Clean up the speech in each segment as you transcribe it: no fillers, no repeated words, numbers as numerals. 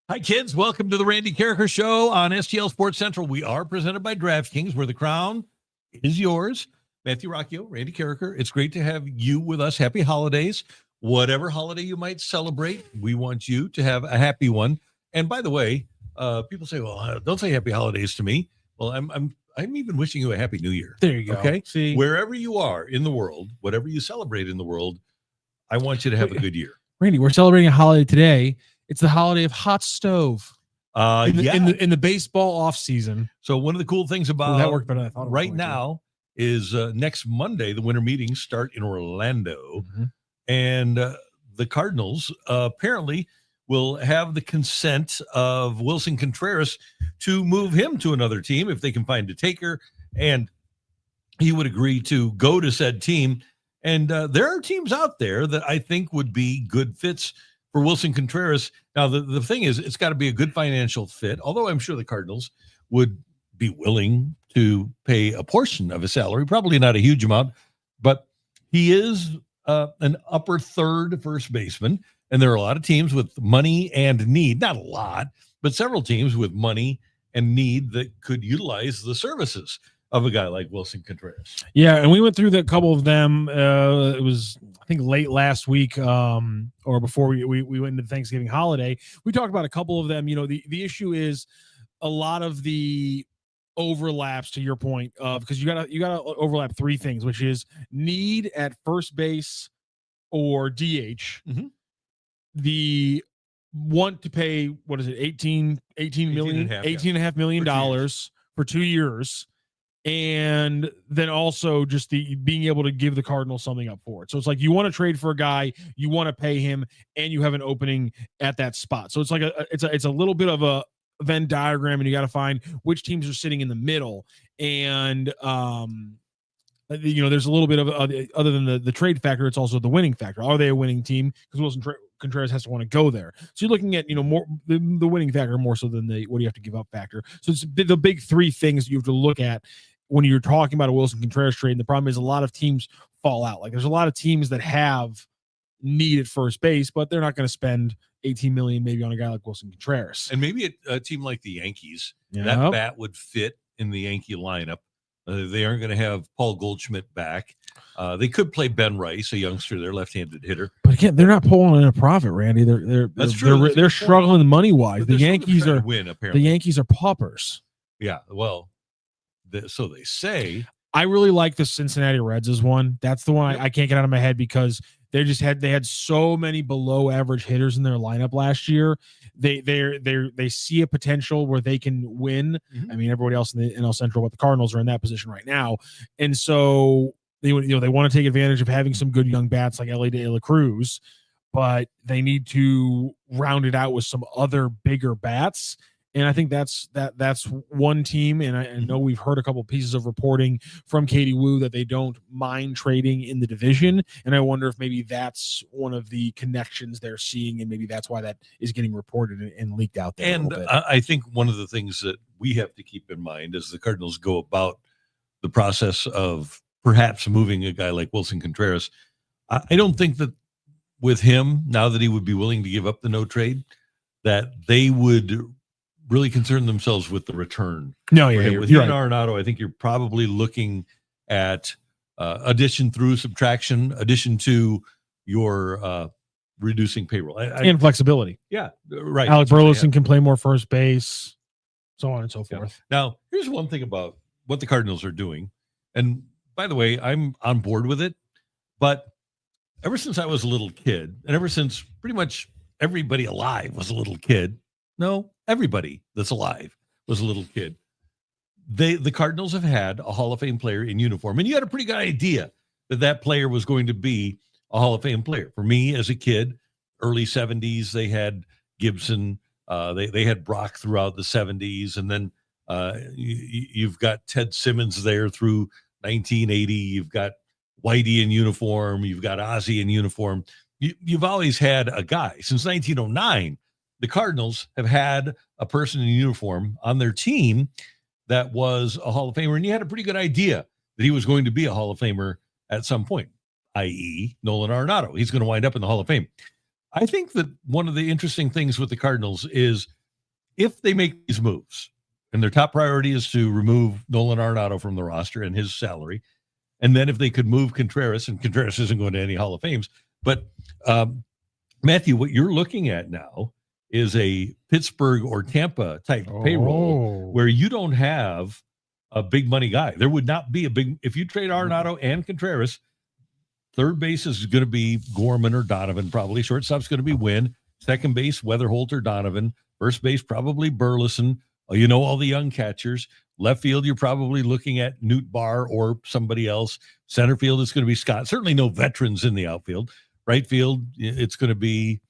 Hi, kids. Welcome to the Randy Karraker Show on STL Sports Central. We are presented by DraftKings, where the crown is yours. Matthew Rocchio, Randy Karraker. It's great to have you with us. Happy holidays. Whatever holiday you might celebrate, we want you to have a happy one. And by the way, people say, well, don't say happy holidays to me. Well, I'm even wishing you a happy new year. There you go. Okay. See, wherever you are in the world, whatever you celebrate in the world, I want you to have a good year. Randy, we're celebrating a holiday today. It's the holiday of hot stove. In the baseball off season. So one of the cool things about that worked better than I thought. Right now is next Monday the winter meetings start in Orlando, and the Cardinals apparently will have the consent of Willson Contreras to move him to another team if they can find a taker, and he would agree to go to said team. And there are teams out there that I think would be good fits for Willson Contreras. Now, the thing is, it's got to be a good financial fit, although I'm sure the Cardinals would be willing to pay a portion of his salary, probably not a huge amount, but he is an upper third first baseman, and there are a lot of teams with money and need, not a lot, but several teams with money and need that could utilize the services of a guy like Willson Contreras. Yeah, and we went through a couple of them. It was, I think, late last week or before we went into the Thanksgiving holiday. We talked about a couple of them. You know, the issue is a lot of the overlaps, to your point, of because you gotta overlap three things, which is need at first base or DH. The want to pay, what is it, $18.5 million for 2 years. And then also just the being able to give the Cardinals something up for it. So it's like you want to trade for a guy, you want to pay him, and you have an opening at that spot. So it's like it's a little bit of a Venn diagram, and you got to find which teams are sitting in the middle. And there's a little bit of other than the trade factor, it's also the winning factor. Are they a winning team? Because Willson Contreras has to want to go there. So you're looking at more the winning factor more so than the what do you have to give up factor. So it's the big three things you have to look at when you're talking about a Willson Contreras trade. And the problem is a lot of teams fall out. Like there's a lot of teams that have need at first base, but they're not going to spend $18 million maybe on a guy like Willson Contreras. And maybe a team like the Yankees, that bat would fit in the Yankee lineup. They aren't going to have Paul Goldschmidt back. They could play Ben Rice, a youngster, their left-handed hitter. But again, they're not pulling in a profit, Randy. That's true. They're struggling money-wise. The Yankees are win, apparently. The Yankees are paupers. Yeah, well, so they say. I really like the Cincinnati Reds as one. That's the one I can't get out of my head because they had so many below average hitters in their lineup last year. They see a potential where they can win. I mean, everybody else in the NL Central, but the Cardinals are in that position right now, and so they want to take advantage of having some good young bats like Elly De La Cruz, but they need to round it out with some other bigger bats. And I think that's one team. And I know we've heard a couple of pieces of reporting from Katie Woo that they don't mind trading in the division. And I wonder if maybe that's one of the connections they're seeing. And maybe that's why that is getting reported and leaked out there. And I think one of the things that we have to keep in mind as the Cardinals go about the process of perhaps moving a guy like Willson Contreras, I don't think that with him, now that he would be willing to give up the no trade, that they would really concern themselves with the return. No, yeah, with Arenado, I think you're probably looking at addition through subtraction, addition to your reducing payroll and flexibility. Yeah, right. Alec Burleson can play more first base, so on and so forth. Now, here's one thing about what the Cardinals are doing, and by the way, I'm on board with it. But ever since I was a little kid, and ever since pretty much everybody alive was a little kid. No, everybody that's alive was a little kid. The Cardinals have had a Hall of Fame player in uniform, and you had a pretty good idea that player was going to be a Hall of Fame player. For me as a kid, early 70s, they had Gibson. They had Brock throughout the 70s, and then you've got Ted Simmons there through 1980. You've got Whitey in uniform. You've got Ozzie in uniform. You've always had a guy. Since 1909, the Cardinals have had a person in uniform on their team that was a Hall of Famer, and you had a pretty good idea that he was going to be a Hall of Famer at some point, i.e. Nolan Arenado. He's going to wind up in the Hall of Fame. I think that one of the interesting things with the Cardinals is if they make these moves, and their top priority is to remove Nolan Arenado from the roster and his salary, and then if they could move Contreras, and Contreras isn't going to any Hall of Fames, but Matthew, what you're looking at now is a Pittsburgh or Tampa type payroll where you don't have a big money guy. There would not be a big, if you trade Arenado and Contreras, third base is going to be Gorman or Donovan, probably. Shortstop's going to be Wynn. Second base, Weatherholt or Donovan. First base, probably Burleson. You know, all the young catchers. Left field, you're probably looking at Nootbaar or somebody else. Center field, it's going to be Scott. Certainly no veterans in the outfield. Right field, it's going to be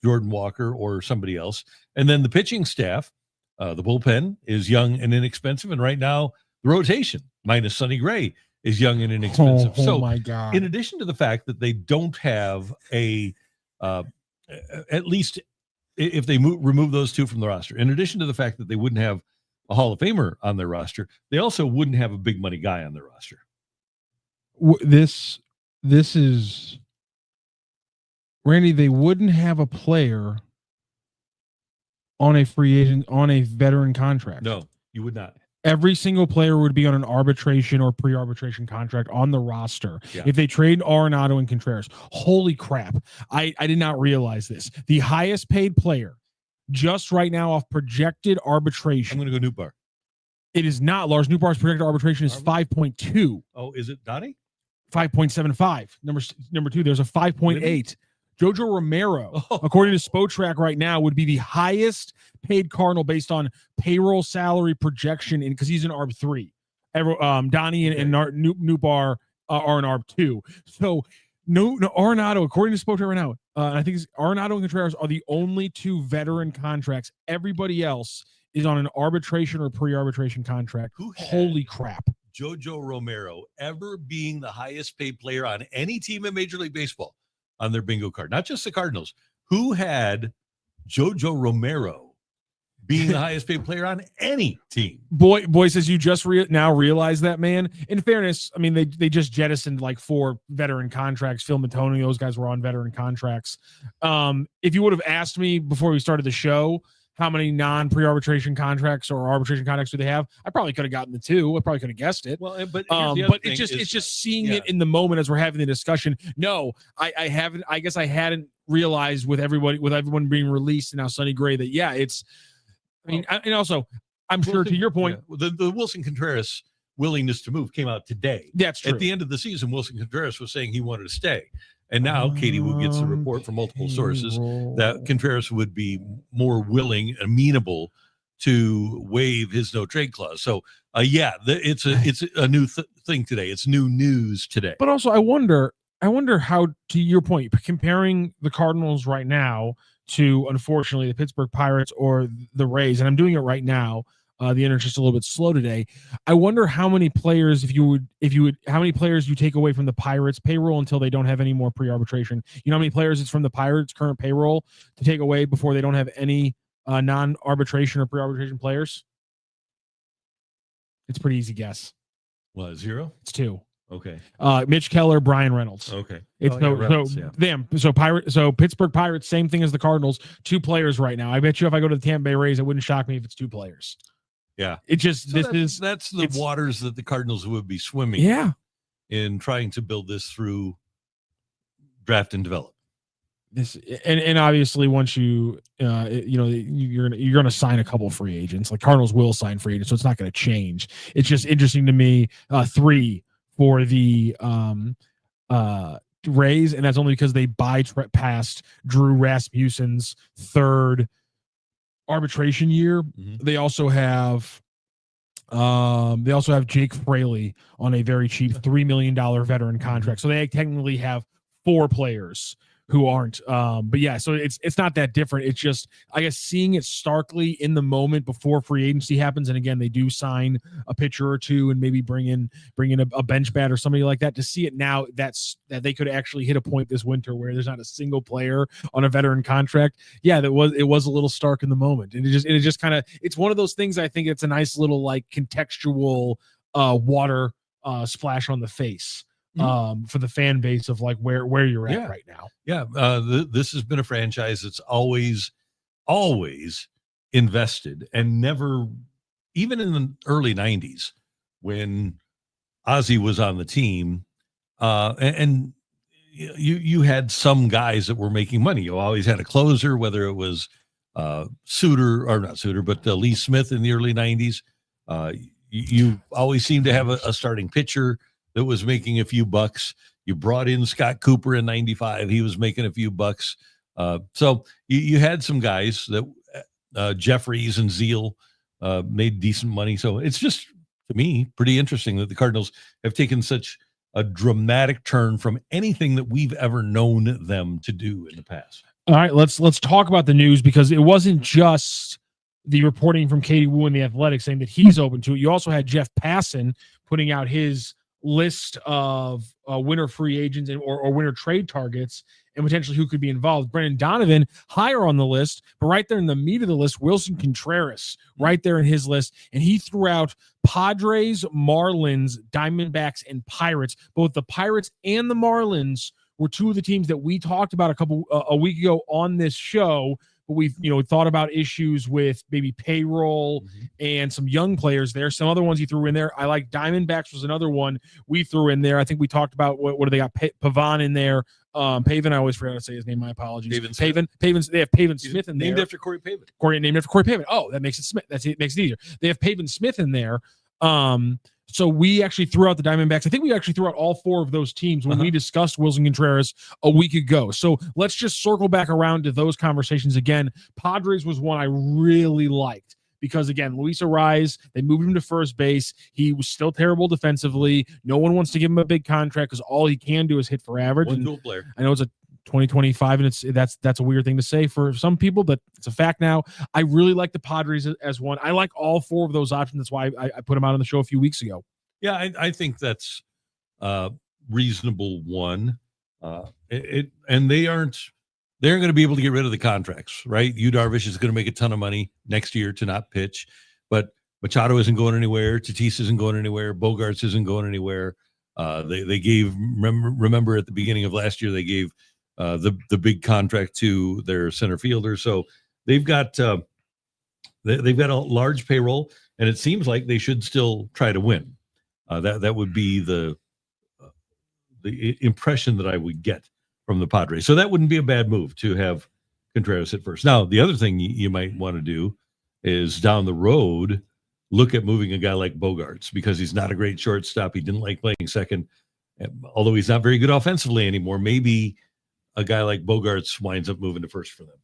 Jordan Walker or somebody else. And then the pitching staff, the bullpen is young and inexpensive. And right now, the rotation, minus Sonny Gray, is young and inexpensive. Oh my God. In addition to the fact that they don't have a, at least if they remove those two from the roster, in addition to the fact that they wouldn't have a Hall of Famer on their roster, they also wouldn't have a big money guy on their roster. This is, Randy, they wouldn't have a player on a free agent, on a veteran contract. No, you would not. Every single player would be on an arbitration or pre-arbitration contract on the roster. Yeah. If they trade Arenado and Contreras. Holy crap. I did not realize this. The highest paid player just right now off projected arbitration. I'm going to go Nootbaar. It is not. Lars Nootbaar's projected arbitration is 5.2. Oh, is it Donnie? 5.75. Number two, there's a 5.8. Really? Jojo Romero, according to Spotrac right now, would be the highest paid Cardinal based on payroll salary projection because he's an ARB3. Donnie and Nootbaar are an ARB2. So Arenado, according to Spotrac right now, I think Arenado and Contreras are the only two veteran contracts. Everybody else is on an arbitration or pre-arbitration contract. Holy crap. Jojo Romero ever being the highest paid player on any team in Major League Baseball on their bingo card, not just the Cardinals. Who had Jojo Romero being the highest paid player on any team? Boy says you just now realize that, man. In fairness, I mean, they just jettisoned like 4 veteran contracts. Phil Matoney, those guys were on veteran contracts. If you would have asked me before we started the show how many non-pre-arbitration contracts or arbitration contracts do they have, I probably could have gotten the 2. I probably could have guessed it. Well, but it's just seeing it in the moment as we're having the discussion. No, I haven't. I guess I hadn't realized with everyone being released and now Sonny Gray that it's. I mean, and also I'm sure to your point, the Willson Contreras willingness to move came out today. That's true. At the end of the season, Willson Contreras was saying he wanted to stay. And now Katie Wu gets a report from multiple sources that Contreras would be more willing, amenable to waive his no trade clause. So, it's a new thing today. It's new news today. But also, I wonder how, to your point, comparing the Cardinals right now to, unfortunately, the Pittsburgh Pirates or the Rays, and I'm doing it right now. The internet's just a little bit slow today. I wonder how many players, how many players you take away from the Pirates payroll until they don't have any more pre-arbitration. You know how many players it's from the Pirates current payroll to take away before they don't have any non-arbitration or pre-arbitration players? It's a pretty easy guess. What, 0? It's 2. Okay. Mitch Keller, Brian Reynolds. Okay. So Pittsburgh Pirates, same thing as the Cardinals, 2 players right now. I bet you if I go to the Tampa Bay Rays, it wouldn't shock me if it's 2 players. Yeah. It just that's the waters that the Cardinals would be swimming in trying to build this through draft and develop. This and obviously once you're going to sign a couple of free agents. Like Cardinals will sign free agents, so it's not going to change. It's just interesting to me. 3 for the Rays, and that's only because they bypassed Drew Rasmussen's 3rd arbitration year. Mm-hmm. They also have Jake Fraley on a very cheap $3 million veteran contract. So they technically have 4 players who aren't. But yeah, so it's not that different. It's just, I guess, seeing it starkly in the moment before free agency happens. And again, they do sign a pitcher or 2 and maybe bring in a bench bat or somebody like that. To see it now that they could actually hit a point this winter where there's not a single player on a veteran contract. Yeah, it was a little stark in the moment. And it just kind of, it's one of those things. I think it's a nice little like contextual water splash on the face. For the fan base of like where you're at right now. Yeah. This has been a franchise that's always invested and never, even in the early 90s when Ozzie was on the team, and you had some guys that were making money. You always had a closer, whether it was Suter or not Suter, but Lee Smith in the early 90s. You always seemed to have a starting pitcher that was making a few bucks. You brought in Scott Cooper in 95. He was making a few bucks. So you had some guys that Jeffries and Zeal made decent money. So it's just, to me, pretty interesting that the Cardinals have taken such a dramatic turn from anything that we've ever known them to do in the past. All right, let's talk about the news, because it wasn't just the reporting from Katie Wu and the Athletic saying that he's open to it. You also had Jeff Passan putting out his list of winter free agents or winter trade targets and potentially who could be involved. Brendan Donovan higher on the list, but right there in the meat of the list, Willson Contreras right there in his list, and he threw out Padres, Marlins, Diamondbacks, and Pirates. Both the Pirates and the Marlins were two of the teams that we talked about a week ago on this show. But we've thought about issues with maybe payroll and some young players there. Some other ones he threw in there. I like Diamondbacks was another one we threw in there. I think we talked about what do they got? Pavan in there. Pavin, I always forgot to say his name. My apologies. Pavin. They have Pavin Smith in there. Named after Corey Pavin. Named after Corey Pavin. Oh, that makes it Smith. It makes it easier. They have Pavin Smith in there. So we actually threw out the Diamondbacks. I think we actually threw out all four of those teams when we discussed Willson Contreras a week ago. So let's just circle back around to those conversations again. Padres was one I really liked because, again, Luis Arraez, they moved him to first base. He was still terrible defensively. No one wants to give him a big contract because all he can do is hit for average. One dual player. I know it's a 2025, and that's a weird thing to say for some people, but it's a fact now. I really like the Padres as one. I like all four of those options. That's why I put them out on the show a few weeks ago. Yeah, I think that's reasonable one. And they aren't going to be able to get rid of the contracts, right? Yu Darvish is going to make a ton of money next year to not pitch, but Machado isn't going anywhere. Tatis isn't going anywhere. Bogarts isn't going anywhere. They gave, remember at the beginning of last year, they gave the big contract to their center fielder. So they've got a large payroll, and it seems like they should still try to win. That would be the impression that I would get from the Padres. So that wouldn't be a bad move to have Contreras at first. Now, the other thing you might want to do is down the road, look at moving a guy like Bogarts, because he's not a great shortstop. He didn't like playing second, although he's not very good offensively anymore. Maybe a guy like Bogarts winds up moving to first for them.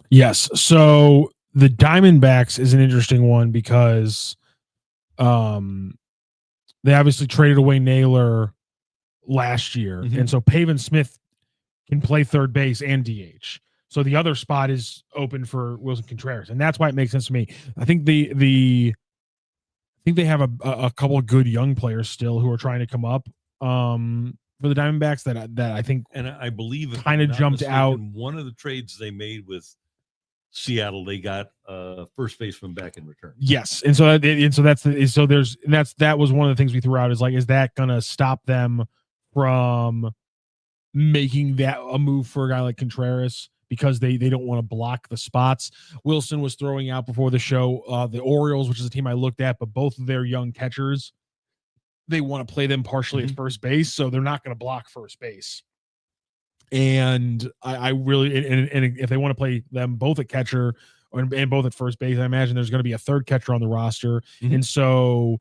Yes. So the Diamondbacks is an interesting one because they obviously traded away Naylor last year. And so Pavin Smith can play third base and DH. So the other spot is open for Willson Contreras. And that's why it makes sense to me. I think they have a couple of good young players still who are trying to come up for the Diamondbacks that I think, and I believe kind of jumped out. One of the trades they made with Seattle, they got first baseman back in return. Yes, that was one of the things we threw out is that gonna stop them from making that a move for a guy like Contreras because they don't want to block the spots. Willson was throwing out before the show the Orioles, which is a team I looked at, but both of their young catchers, they want to play them partially at first base, so they're not going to block first base. And I really, and if they want to play them both at catcher and both at first base, I imagine there's going to be a third catcher on the roster. And so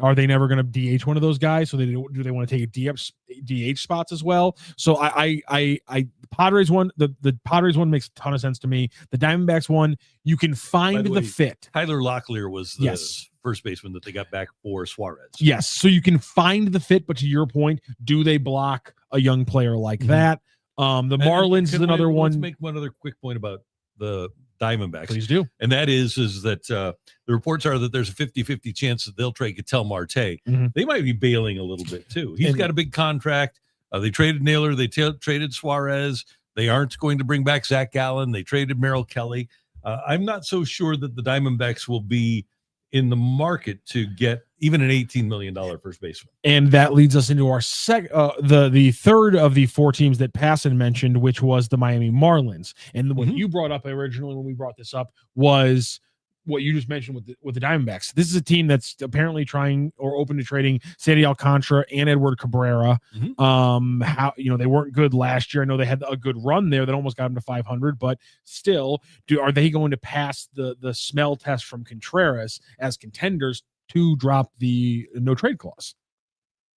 are they never going to DH one of those guys? So do they want to take DH spots as well? So the Padres one, the Padres one makes a ton of sense to me. The Diamondbacks one, you can find the fit. Tyler Locklear was the first baseman that they got back for Suarez. Yes. So you can find the fit, but to your point, do they block a young player like that? The Marlins is another one. Let's make one other quick point about the Diamondbacks. Please do. And that is that the reports are that there's a 50-50 chance that they'll trade Ketel Marte. They might be bailing a little bit too. He's got a big contract. They traded Naylor. They traded Suarez. They aren't going to bring back Zach Gallen. They traded Merrill Kelly. I'm not so sure that the Diamondbacks will be in the market to get even an $18 million first baseman. And that leads us into our the third of the four teams that Passan mentioned, which was the Miami Marlins. And what you brought up originally when we brought this up was what you just mentioned with the Diamondbacks. This is a team that's apparently trying or open to trading Sandy Alcantara and Edward Cabrera. How they weren't good last year. I know they had a good run there that almost got them to 500, but still, are they going to pass the smell test from Contreras as contenders to drop the no trade clause?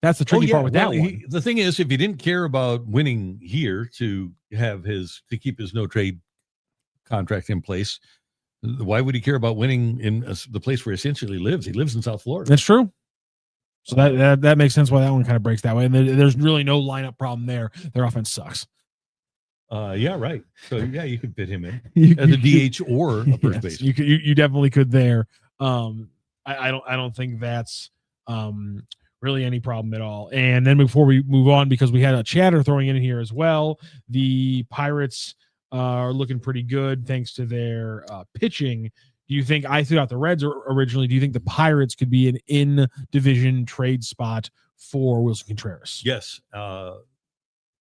That's the tricky part with that one. The thing is, if he didn't care about winning here to keep his no trade contract in place, why would he care about winning in the place where he essentially lives? He lives in South Florida. That's true. So that makes sense why that one kind of breaks that way. And there's really no lineup problem there. Their offense sucks. Yeah, right. So yeah, you could fit him in as a DH or a first base. You definitely could there. I don't think that's really any problem at all. And then before we move on, because we had a chatter throwing in here as well, the Pirates are looking pretty good thanks to their pitching. Do you think, I threw out the Reds originally, do you think the Pirates could be an in-division trade spot for Willson Contreras? Yes. Paul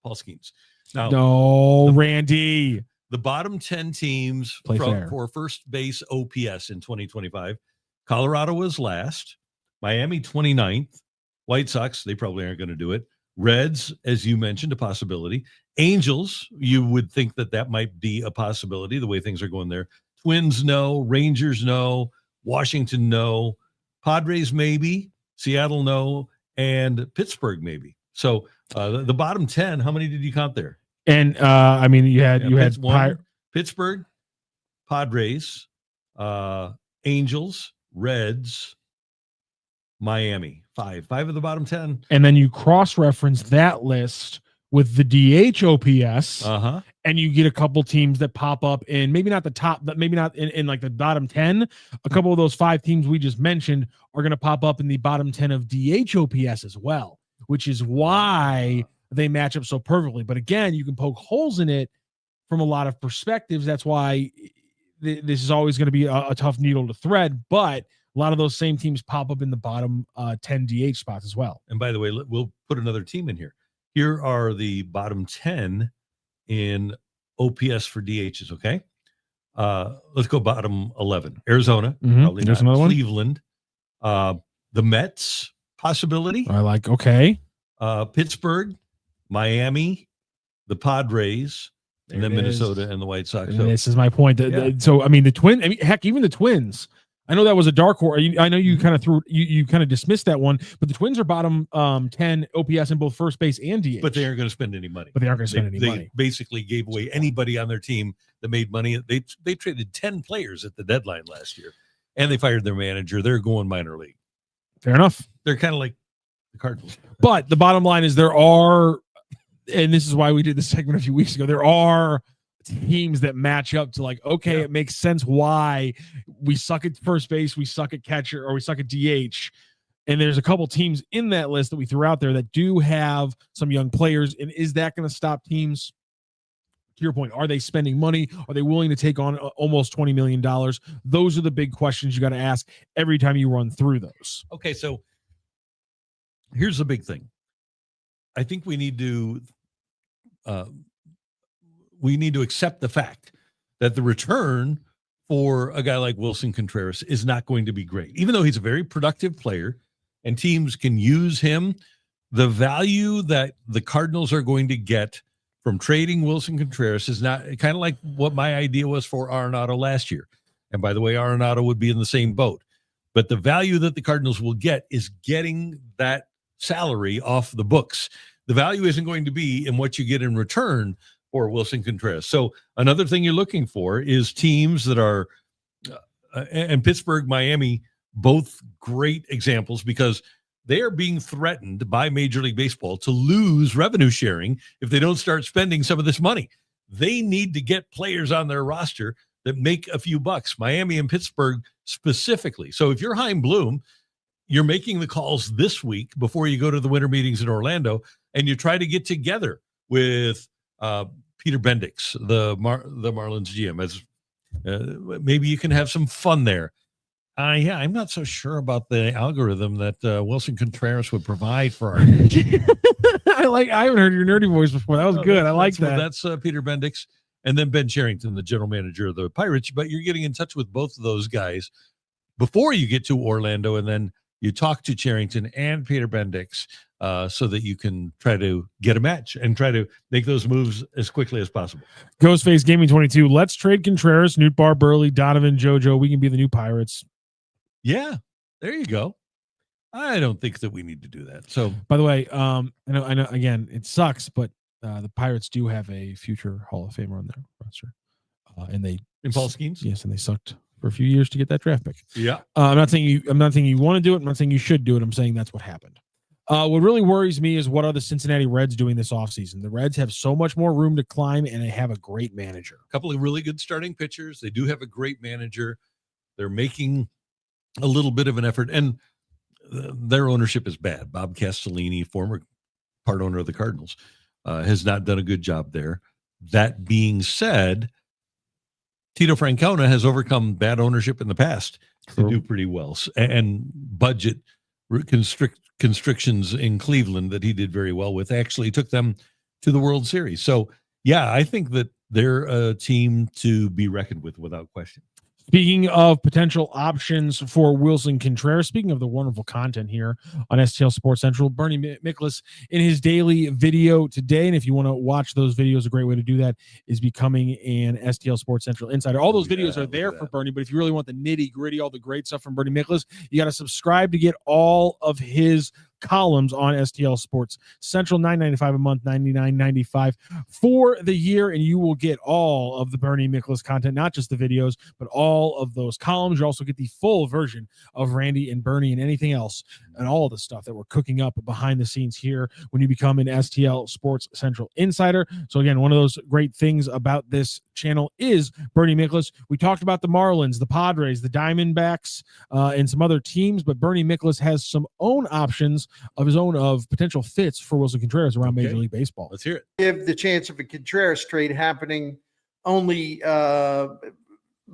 Skeens. Now, no, Randy. The bottom 10 teams for first base OPS in 2025, Colorado was last, Miami 29th, White Sox, they probably aren't going to do it. Reds, as you mentioned, a possibility. Angels, you would think that might be a possibility, the way things are going there. Twins, no. Rangers, no. Washington, no. Padres, maybe. Seattle, no. And Pittsburgh, maybe. So the bottom 10, how many did you count there? And you had Pittsburgh, Padres, Angels, Reds, Miami. Five of the bottom 10. And then you cross-reference that list with the DH OPS, and you get a couple teams that pop up in maybe not the top, but maybe not in like the bottom 10. A couple of those 5 teams we just mentioned are going to pop up in the bottom 10 of DH OPS as well, which is why they match up so perfectly. But again, you can poke holes in it from a lot of perspectives. That's why this is always going to be a tough needle to thread, but a lot of those same teams pop up in the bottom 10 DH spots as well. And by the way, we'll put another team in here. Here are the bottom 10 in OPS for DHs, okay? Let's go bottom 11. Arizona, probably There's not. Another one. Cleveland, the Mets, possibility. I like, okay. Pittsburgh, Miami, the Padres, and then Minnesota and the White Sox. So, this is my point. So, I mean, even the Twins. I know that was a dark horse. I know you kind of you kind of dismissed that one, but the Twins are bottom 10 OPS in both first base and DH. But they aren't going to spend any money. They basically gave away anybody on their team that made money. They traded 10 players at the deadline last year, and they fired their manager. They're going minor league. Fair enough. They're kind of like the Cardinals. But the bottom line is there are, and this is why we did this segment a few weeks ago, there are teams that match up to like, okay, it makes sense why we suck at first base, we suck at catcher, or we suck at DH. And there's a couple teams in that list that we threw out there that do have some young players. And is that going to stop teams? To your point, are they spending money? Are they willing to take on almost $20 million? Those are the big questions you got to ask every time you run through those. Okay, so here's the big thing. I think we need to accept the fact that the return for a guy like Willson Contreras is not going to be great. Even though he's a very productive player and teams can use him, the value that the Cardinals are going to get from trading Willson Contreras is not kind of like what my idea was for Arenado last year. And by the way, Arenado would be in the same boat. But the value that the Cardinals will get is getting that salary off the books. The value isn't going to be in what you get in return for Willson Contreras. So another thing you're looking for is teams that are, and Pittsburgh, Miami, both great examples because they are being threatened by Major League Baseball to lose revenue sharing if they don't start spending some of this money. They need to get players on their roster that make a few bucks, Miami and Pittsburgh specifically. So if you're Chaim Bloom, you're making the calls this week before you go to the winter meetings in Orlando, and you try to get together with Peter Bendix, the Marlins GM, as maybe you can have some fun there. I'm not so sure about the algorithm that Willson Contreras would provide for our. I haven't heard your nerdy voice before. That was good. I like that. That's Peter Bendix. and then Ben Cherington, the general manager of the Pirates. But you're getting in touch with both of those guys before you get to Orlando, and then you talk to Cherington and Peter Bendix so that you can try to get a match and try to make those moves as quickly as possible. Ghostface Gaming 22. Let's trade Contreras, Nootbaar, Burley, Donovan, JoJo. We can be the new Pirates. Yeah, there you go. I don't think that we need to do that. So, by the way, I know. Again, it sucks, but the Pirates do have a future Hall of Famer on their roster, and they in Paul Skeens, yes, and they sucked for a few years to get that draft pick. Yeah, I'm not saying you want to do it. I'm not saying you should do it. I'm saying that's what happened. What really worries me is what are the Cincinnati Reds doing this offseason? The Reds have so much more room to climb, and they have a great manager. A couple of really good starting pitchers. They do have a great manager. They're making a little bit of an effort, and their ownership is bad. Bob Castellini, former part owner of the Cardinals, has not done a good job there. That being said, Tito Francona has overcome bad ownership in the past to do pretty well, and budget constrictions in Cleveland that he did very well with. Actually took them to the World Series. So, yeah, I think that they're a team to be reckoned with without question. Speaking of potential options for Willson Contreras, speaking of the wonderful content here on STL Sports Central, Bernie Miklasz in his daily video today. And if you want to watch those videos, a great way to do that is becoming an STL Sports Central insider. All those videos are there for Bernie, but if you really want the nitty gritty, all the great stuff from Bernie Miklasz, you got to subscribe to get all of his columns on STL Sports Central. $9.95 a month, $99.95 for the year, and you will get all of the Bernie Miklasz content, not just the videos, but all of those columns. You also get the full version of Randy and Bernie and anything else and all the stuff that we're cooking up behind the scenes here when you become an STL Sports Central insider. So again, one of those great things about this channel is Bernie Miklasz. We talked about the Marlins, the Padres, the Diamondbacks, and some other teams, but Bernie Miklasz has some own options of his own of potential fits for Willson Contreras around Major League Baseball. Let's hear it. Give the chance of a Contreras trade happening only a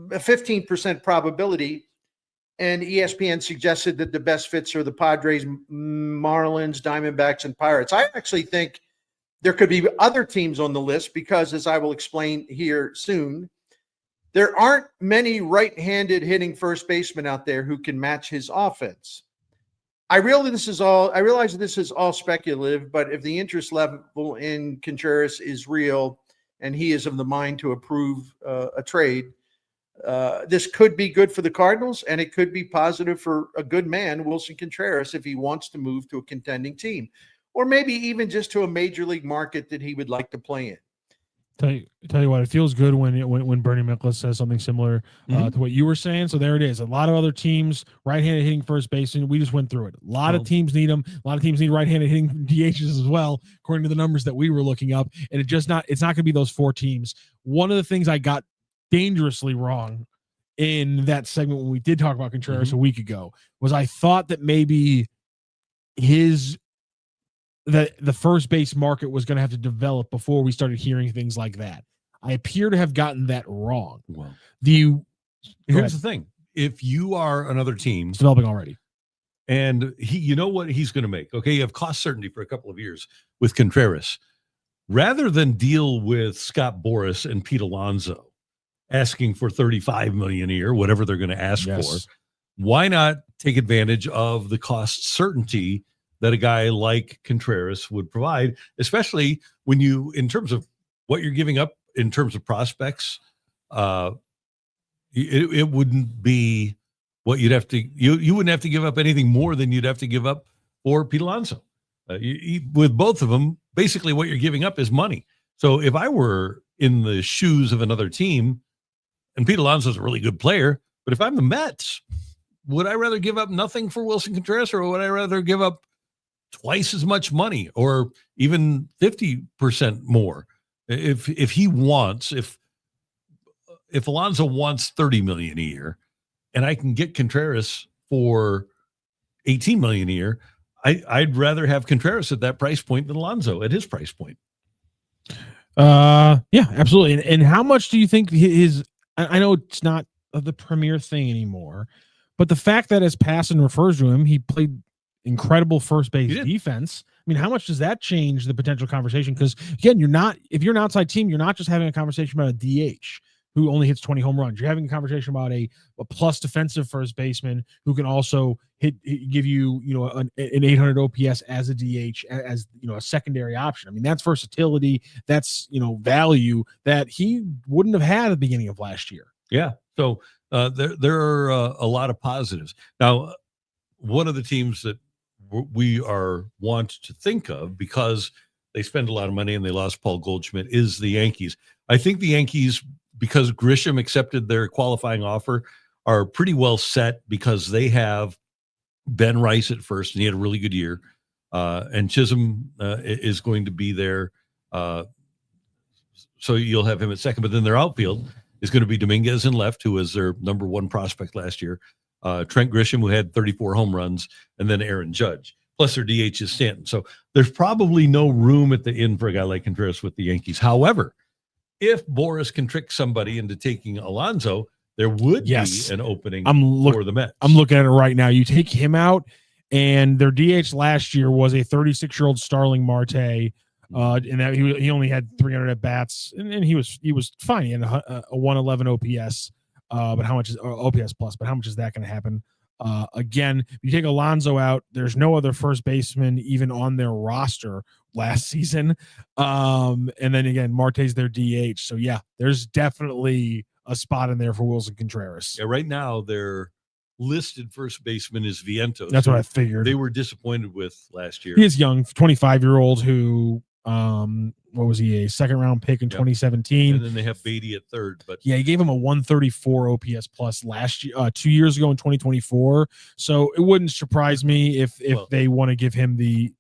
15% probability, and ESPN suggested that the best fits are the Padres, Marlins, Diamondbacks, and Pirates. I actually think there could be other teams on the list because, as I will explain here soon, there aren't many right-handed hitting first basemen out there who can match his offense. I realize this is all speculative, but if the interest level in Contreras is real and he is of the mind to approve a trade, this could be good for the Cardinals, and it could be positive for a good man, Willson Contreras, if he wants to move to a contending team, or maybe even just to a major league market that he would like to play in. Tell you what, it feels good when Bernie Miklasz says something similar to what you were saying. So there it is. A lot of other teams, right-handed hitting first baseman. We just went through it. A lot of teams need them. A lot of teams need right-handed hitting DHs as well, according to the numbers that we were looking up. And it's not going to be those four teams. One of the things I got dangerously wrong in that segment when we did talk about Contreras a week ago was I thought that maybe the first base market was going to have to develop before we started hearing things like that. I appear to have gotten that wrong. Well, here's the thing. If you are another team, it's developing already, and you know what he's going to make. Okay, you have cost certainty for a couple of years with Contreras. Rather than deal with Scott Boras and Pete Alonso asking for $35 million a year, whatever they're going to ask for, why not take advantage of the cost certainty that a guy like Contreras would provide, especially when you, in terms of what you're giving up in terms of prospects, it wouldn't be what you'd have to, you wouldn't have to give up anything more than you'd have to give up for Pete Alonso. With both of them, basically what you're giving up is money. So if I were in the shoes of another team, and Pete Alonso's a really good player, but if I'm the Mets, would I rather give up nothing for Willson Contreras, or would I rather give up twice as much money, or even 50% more? If Alonso wants $30 million a year and I can get Contreras for $18 million a year, I'd rather have Contreras at that price point than Alonso at his price point. Yeah, absolutely. And how much do you think I know it's not the premier thing anymore, but the fact that as Passan refers to him, he played incredible first base He did. defense. I mean, how much does that change the potential conversation? Because again, if you're an outside team, you're not just having a conversation about a DH who only hits 20 home runs. You're having a conversation about a plus defensive first baseman who can also give you, an 800 OPS as a DH, as a secondary option. I mean, that's versatility. That's, value that he wouldn't have had at the beginning of last year. Yeah. So there are a lot of positives. Now, one of the teams that we want to think of, because they spend a lot of money and they lost Paul Goldschmidt, is the Yankees. I think the Yankees, because Grisham accepted their qualifying offer, are pretty well set because they have Ben Rice at first, and he had a really good year. And Chisholm is going to be there. So you'll have him at second, but then their outfield is going to be Dominguez in left, who was their number one prospect last year. Trent Grisham, who had 34 home runs, and then Aaron Judge. Plus their DH is Stanton. So there's probably no room at the end for a guy like Contreras with the Yankees. However, if Boris can trick somebody into taking Alonso, there would be an opening for the Mets. I'm looking at it right now. You take him out, and their DH last year was a 36-year-old Starling Marte. And that he only had 300 at bats, and he was fine. He had a 111 OPS. But how much is OPS plus? But how much is that going to happen? Again, if you take Alonso out, there's no other first baseman even on their roster last season. And then again, Marte's their DH. So yeah, there's definitely a spot in there for Willson Contreras. Yeah, right now their listed first baseman is Vientos. That's what I figured. They were disappointed with last year. He is young, 25-year-old who what was he, a second round pick in 2017, and then they have Beatty at third. But yeah, he gave him a 134 OPS plus last year, 2 years ago in 2024. So it wouldn't surprise me if they want to give him the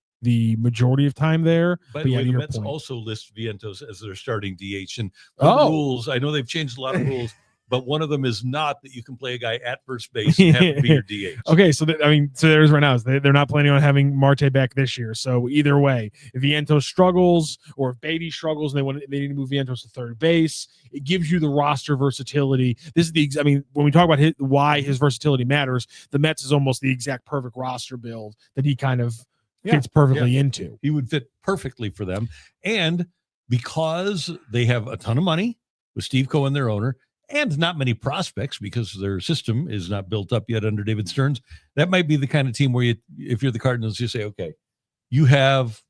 majority of time there. By the way, the Mets also list Vientos as their starting DH, and the rules, I know they've changed a lot of rules, but one of them is not that you can play a guy at first base and have to be your DH. Okay, so there's right now. They're not planning on having Marte back this year. So either way, if Vientos struggles or if Beatty struggles and they need to move Vientos to third base, it gives you the roster versatility. This is when we talk about why his versatility matters, the Mets is almost the exact perfect roster build that he kind of fits perfectly into. He would fit perfectly for them. And because they have a ton of money with Steve Cohen, their owner, and not many prospects because their system is not built up yet under David Stearns, that might be the kind of team where if you're the Cardinals, you say, okay, you have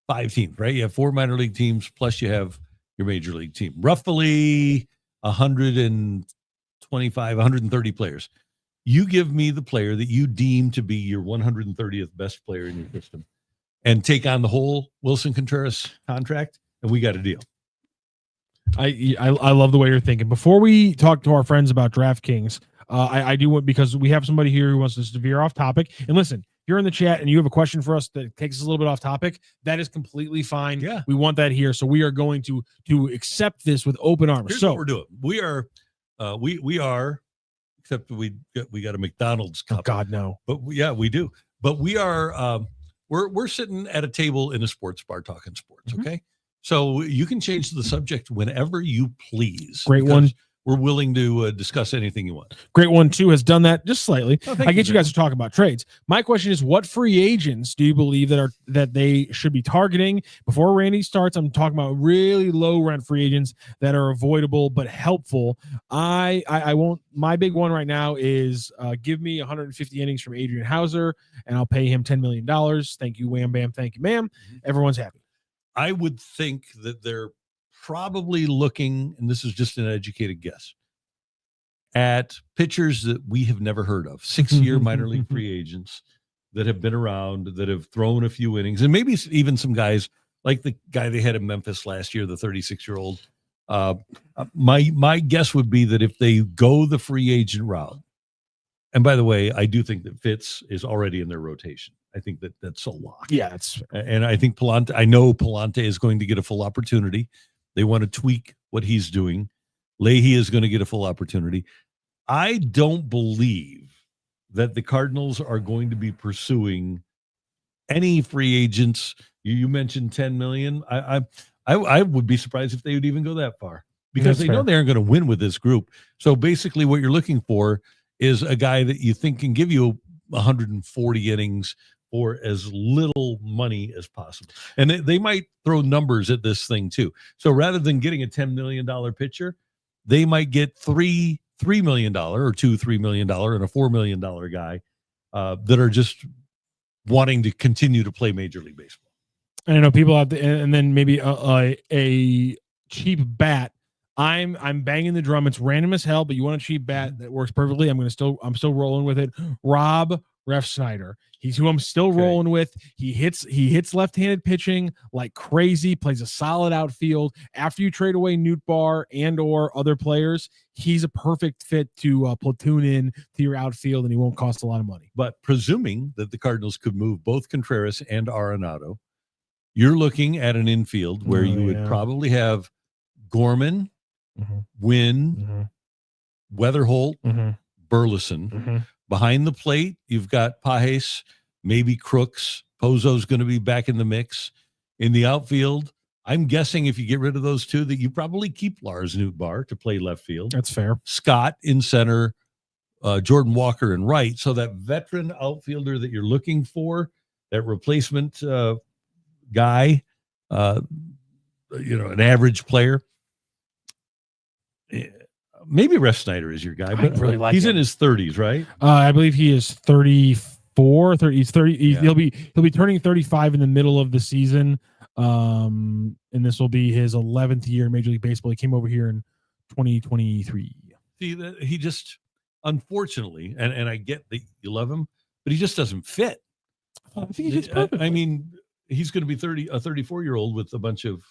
5 teams, right? You have 4 minor league teams, plus you have your major league team. Roughly 125, 130 players. You give me the player that you deem to be your 130th best player in your system and take on the whole Willson Contreras contract, and we got a deal. I love the way you're thinking. Before we talk to our friends about DraftKings, I do want, because we have somebody here who wants us to veer off topic. And listen, if you're in the chat and you have a question for us that takes us a little bit off topic, that is completely fine. Yeah. We want that here. So we are going to accept this with open arms. Here's what we're doing. We are, except we got a McDonald's cup. Oh God, no. But we do. But we are we're sitting at a table in a sports bar talking sports. Okay. So you can change the subject whenever you please. Great one. We're willing to discuss anything you want. Great one, too, has done that just slightly. I get you guys to talk about trades. My question is, what free agents do you believe that they should be targeting? Before Randy starts, I'm talking about really low rent free agents that are avoidable but helpful. I won't. My big one right now is give me 150 innings from Adrian Hauser, and I'll pay him $10 million. Thank you, wham, bam. Thank you, ma'am. Everyone's happy. I would think that they're probably looking, and this is just an educated guess, at pitchers that we have never heard of, 6-year minor league free agents that have been around, that have thrown a few innings, and maybe even some guys like the guy they had in Memphis last year, the 36-year-old. My guess would be that if they go the free agent route, and by the way, I do think that Fitz is already in their rotation. I think that's a lock. Yeah, that's fair. And I think I know Palante is going to get a full opportunity. They want to tweak what he's doing. Leahy is going to get a full opportunity. I don't believe that the Cardinals are going to be pursuing any free agents. You mentioned $10 million. I would be surprised if they would even go that far, because they know they aren't going to win with this group. So basically what you're looking for is a guy that you think can give you 140 innings for as little money as possible. And they might throw numbers at this thing too. So rather than getting a $10 million pitcher, they might get $3 million or $3 million and a $4 million guy that are just wanting to continue to play Major League Baseball. And I know people out there, and then maybe a cheap bat. I'm banging the drum. It's random as hell, but you want a cheap bat that works perfectly. I'm still rolling with it. Rob Refsnyder. He's who I'm still rolling with. He hits left-handed pitching like crazy, plays a solid outfield. After you trade away Nootbaar and or other players, he's a perfect fit to platoon in to your outfield, and he won't cost a lot of money. But presuming that the Cardinals could move both Contreras and Arenado, you're looking at an infield where you would probably have Gorman, Wynn, Weatherholt, Burleson. Behind the plate, you've got Pages, maybe Crooks. Pozo's going to be back in the mix. In the outfield, I'm guessing if you get rid of those two, that you probably keep Lars Nootbaar to play left field. That's fair. Scott in center, Jordan Walker in right. So that veteran outfielder that you're looking for, that replacement guy, an average player. Maybe Refsnyder is your guy, but really like he's him. In his 30s, right? I believe he is 34. He's 30. He'll be turning 35 in the middle of the season. And this will be his 11th year in Major League Baseball. He came over here in 2023. See, he just, unfortunately, and I get that you love him, but he just doesn't fit. I think he fits perfect. I mean, he's going to be a 34-year-old with a bunch of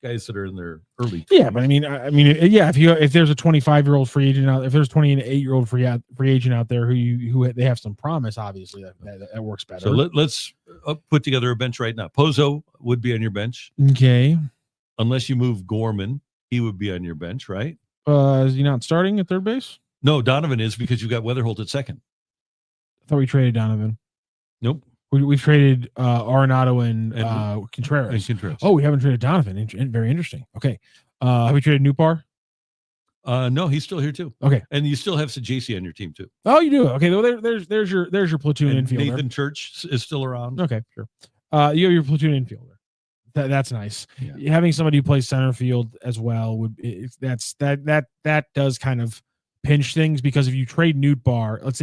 guys that are in their early 20s. Yeah, but I mean, if there's a 25-year-old free agent out, if there's a 28-year-old free agent out there who they have some promise, obviously that works better. So let's put together a bench right now. Pozo would be on your bench. Okay. Unless you move Gorman, he would be on your bench, right? Is he not starting at third base? No, Donovan is, because you've got Weatherholt at second. I thought we traded Donovan. Nope. We traded Arenado and Contreras. And Contreras. Oh, we haven't traded Donovan. Very interesting. Okay. Have we traded Nootbaar? No, he's still here too. Okay. And you still have JC on your team too. Oh, you do. Okay. Well, there's your platoon and infielder. Nathan Church is still around. Okay, sure. You have your platoon infielder. That's nice. Yeah. Having somebody who plays center field as well that does kind of pinch things, because if you trade Nootbaar, let's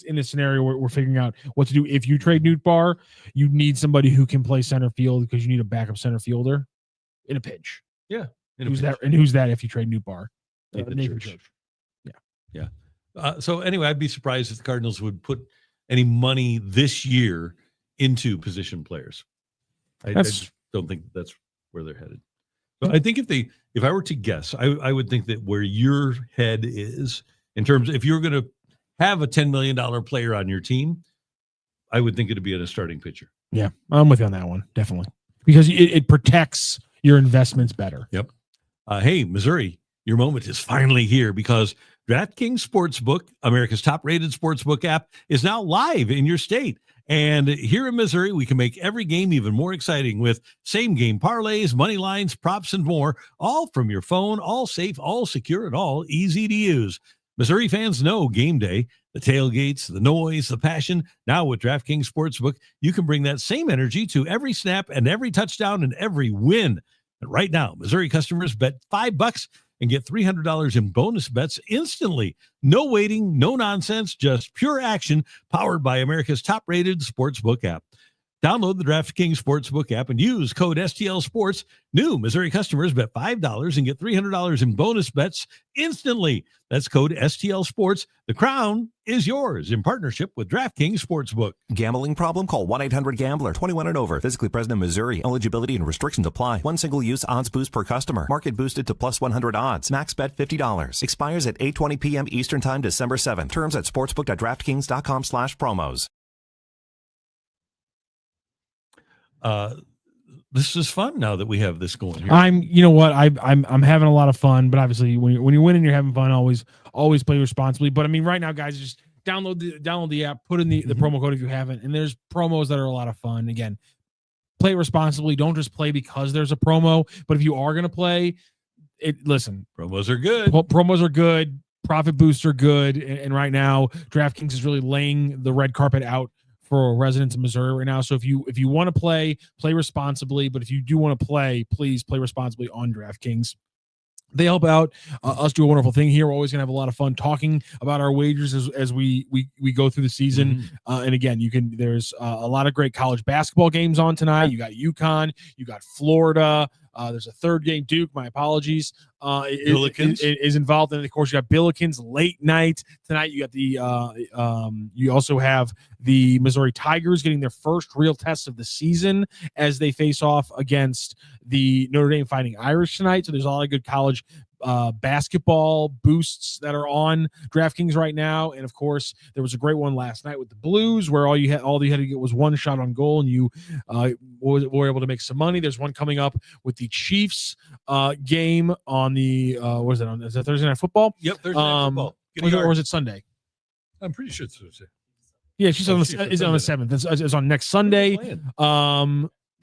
in a scenario where we're figuring out what to do. If you trade Nootbaar, you need somebody who can play center field, because you need a backup center fielder in a pinch. Yeah. Who's that if you trade Nootbaar? Nathan Church. Yeah. So anyway, I'd be surprised if the Cardinals would put any money this year into position players. I just don't think that's where they're headed. But I think if I were to guess, I would think that where your head is in terms of, if you're going to have a $10 million player on your team, I would think it'd be in a starting pitcher. Yeah, I'm with you on that one, definitely, because it protects your investments better. Yep. Hey, Missouri, your moment is finally here, because DraftKings Sportsbook, America's top-rated sportsbook app, is now live in your state. And here in Missouri, we can make every game even more exciting with same-game parlays, money lines, props, and more, all from your phone, all safe, all secure, and all easy to use. Missouri fans know game day, the tailgates, the noise, the passion. Now with DraftKings Sportsbook, you can bring that same energy to every snap and every touchdown and every win. And right now, Missouri customers bet $5 and get $300 in bonus bets instantly. No waiting, no nonsense, just pure action, powered by America's top-rated sportsbook app. Download the DraftKings Sportsbook app and use code STL Sports. New Missouri customers bet $5 and get $300 in bonus bets instantly. That's code STL Sports. The crown is yours in partnership with DraftKings Sportsbook. Gambling problem? Call 1-800-GAMBLER. 21 and over. Physically present in Missouri. Eligibility and restrictions apply. One single use odds boost per customer. Market boosted to plus 100 odds. Max bet $50. Expires at 8:20 p.m. Eastern Time, December 7th. Terms at sportsbook.draftkings.com/promos. This is fun now that we have this going here. I'm having a lot of fun, but obviously when you're winning, you're having fun. Always play responsibly. But I mean, right now, guys, just download the app, put in the promo code if you haven't, and there's promos that are a lot of fun. Again, play responsibly. Don't just play because there's a promo. But if you are going to play, promos are good. Promos are good. Profit boosts are good. And right now, DraftKings is really laying the red carpet out for residents of Missouri right now. So if you want to play responsibly, but if you do want to play, please play responsibly on DraftKings. They help out us do a wonderful thing here. We're always going to have a lot of fun talking about our wagers as we go through the season. And again, there's a lot of great college basketball games on tonight. You got UConn, you got Florida. There's a third game, Duke. My apologies. Is involved, and of course you got Billikens late night tonight. You got you also have the Missouri Tigers getting their first real test of the season as they face off against the Notre Dame Fighting Irish tonight. So there's a lot of good college basketball boosts that are on DraftKings right now. And of course, there was a great one last night with the Blues where all you had to get was one shot on goal, and you were able to make some money. There's one coming up with the Chiefs game on the is that Thursday Night Football? Yep, Thursday Night Football. Or is it Sunday? I'm pretty sure it's Thursday. Yeah, she's on the 7th. It's on next Sunday.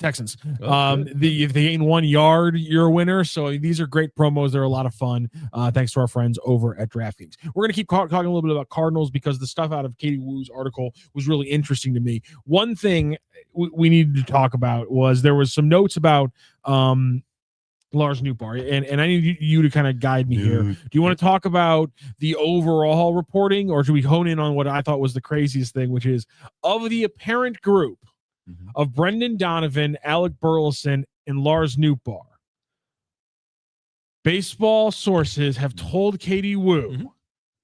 Texans. If they gain 1 yard, you're a winner. So these are great promos. They're a lot of fun. Thanks to our friends over at DraftKings. We're going to keep talking a little bit about Cardinals because the stuff out of Katie Woo's article was really interesting to me. One thing we needed to talk about was there was some notes about Lars Nootbaar, and I need you to kind of guide me here. Do you want to talk about the overall reporting, or should we hone in on what I thought was the craziest thing, which is of the apparent group of Brendan Donovan, Alec Burleson, and Lars Nootbaar? Baseball sources have told Katie Woo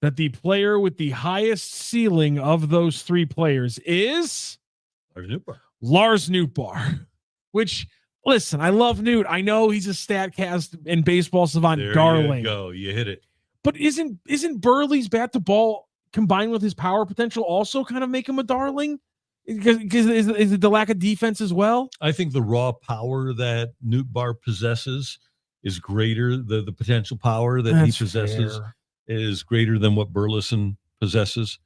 that the player with the highest ceiling of those three players is Lars Nootbaar, which, listen, I love Newt. I know he's a StatCast and Baseball Savant darling. You hit it. But isn't Burley's bat to ball combined with his power potential also kind of make him a darling? Because is it the lack of defense as well? I think the raw power that Nootbaar possesses is greater. The potential power that he possesses is greater than what Burleson possesses.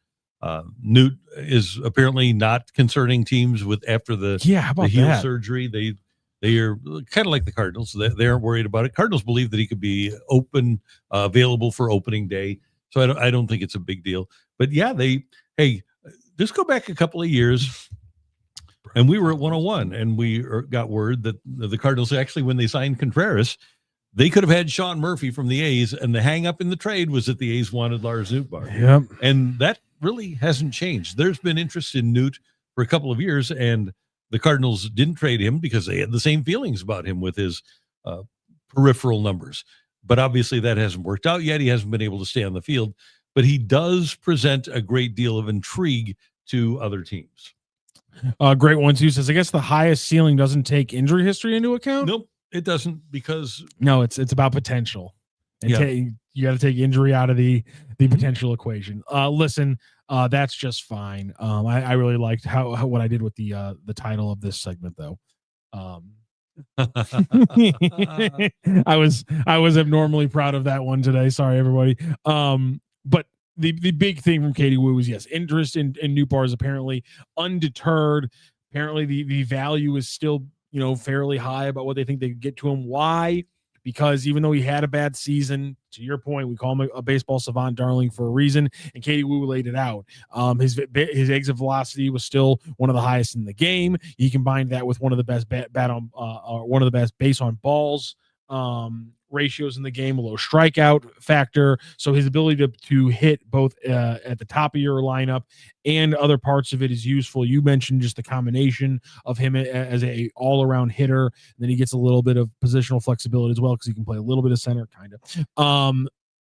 Newt is apparently not concerning teams with after the heel surgery. They are kind of like the Cardinals. They aren't worried about it. Cardinals believe that he could be available for opening day. So I don't think it's a big deal. But yeah, just go back a couple of years, and we were at 101, and we got word that the Cardinals actually, when they signed Contreras, they could have had Sean Murphy from the A's, and the hang-up in the trade was that the A's wanted Lars Nootbaar. Yep. And that really hasn't changed. There's been interest in Newt for a couple of years, and the Cardinals didn't trade him because they had the same feelings about him with his peripheral numbers. But obviously that hasn't worked out yet. He hasn't been able to stay on the field. But he does present a great deal of intrigue to other teams. Great one, too. Says, I guess the highest ceiling doesn't take injury history into account? Nope, it doesn't, because... No, it's about potential. You got to take injury out of the potential equation. Listen, that's just fine. I really liked what I did with the title of this segment, though. I was abnormally proud of that one today. Sorry, everybody. But the big thing from Katie Woo is, yes, interest in Nootbaar is apparently undeterred. Apparently the value is still, fairly high about what they think they could get to him. Why? Because even though he had a bad season, to your point, we call him a baseball savant darling for a reason, and Katie Woo laid it out. His exit velocity was still one of the highest in the game. He combined that with one of the best one of the best base on balls ratios in the game, a low strikeout factor. So his ability to hit both at the top of your lineup and other parts of it is useful. You mentioned just the combination of him as a all-around hitter. And then he gets a little bit of positional flexibility as well because he can play a little bit of center, kind of,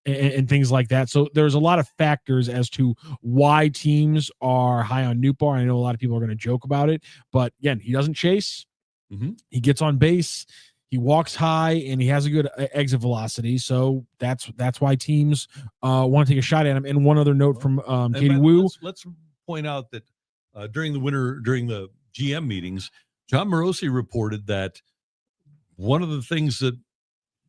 and things like that. So there's a lot of factors as to why teams are high on Nootbaar. I know a lot of people are going to joke about it, but again, he doesn't chase. He gets on base. He walks high, and he has a good exit velocity, so that's why teams want to take a shot at him. And one other note from Katie Woo. Let's point out that during the GM meetings, John Morosi reported that one of the things that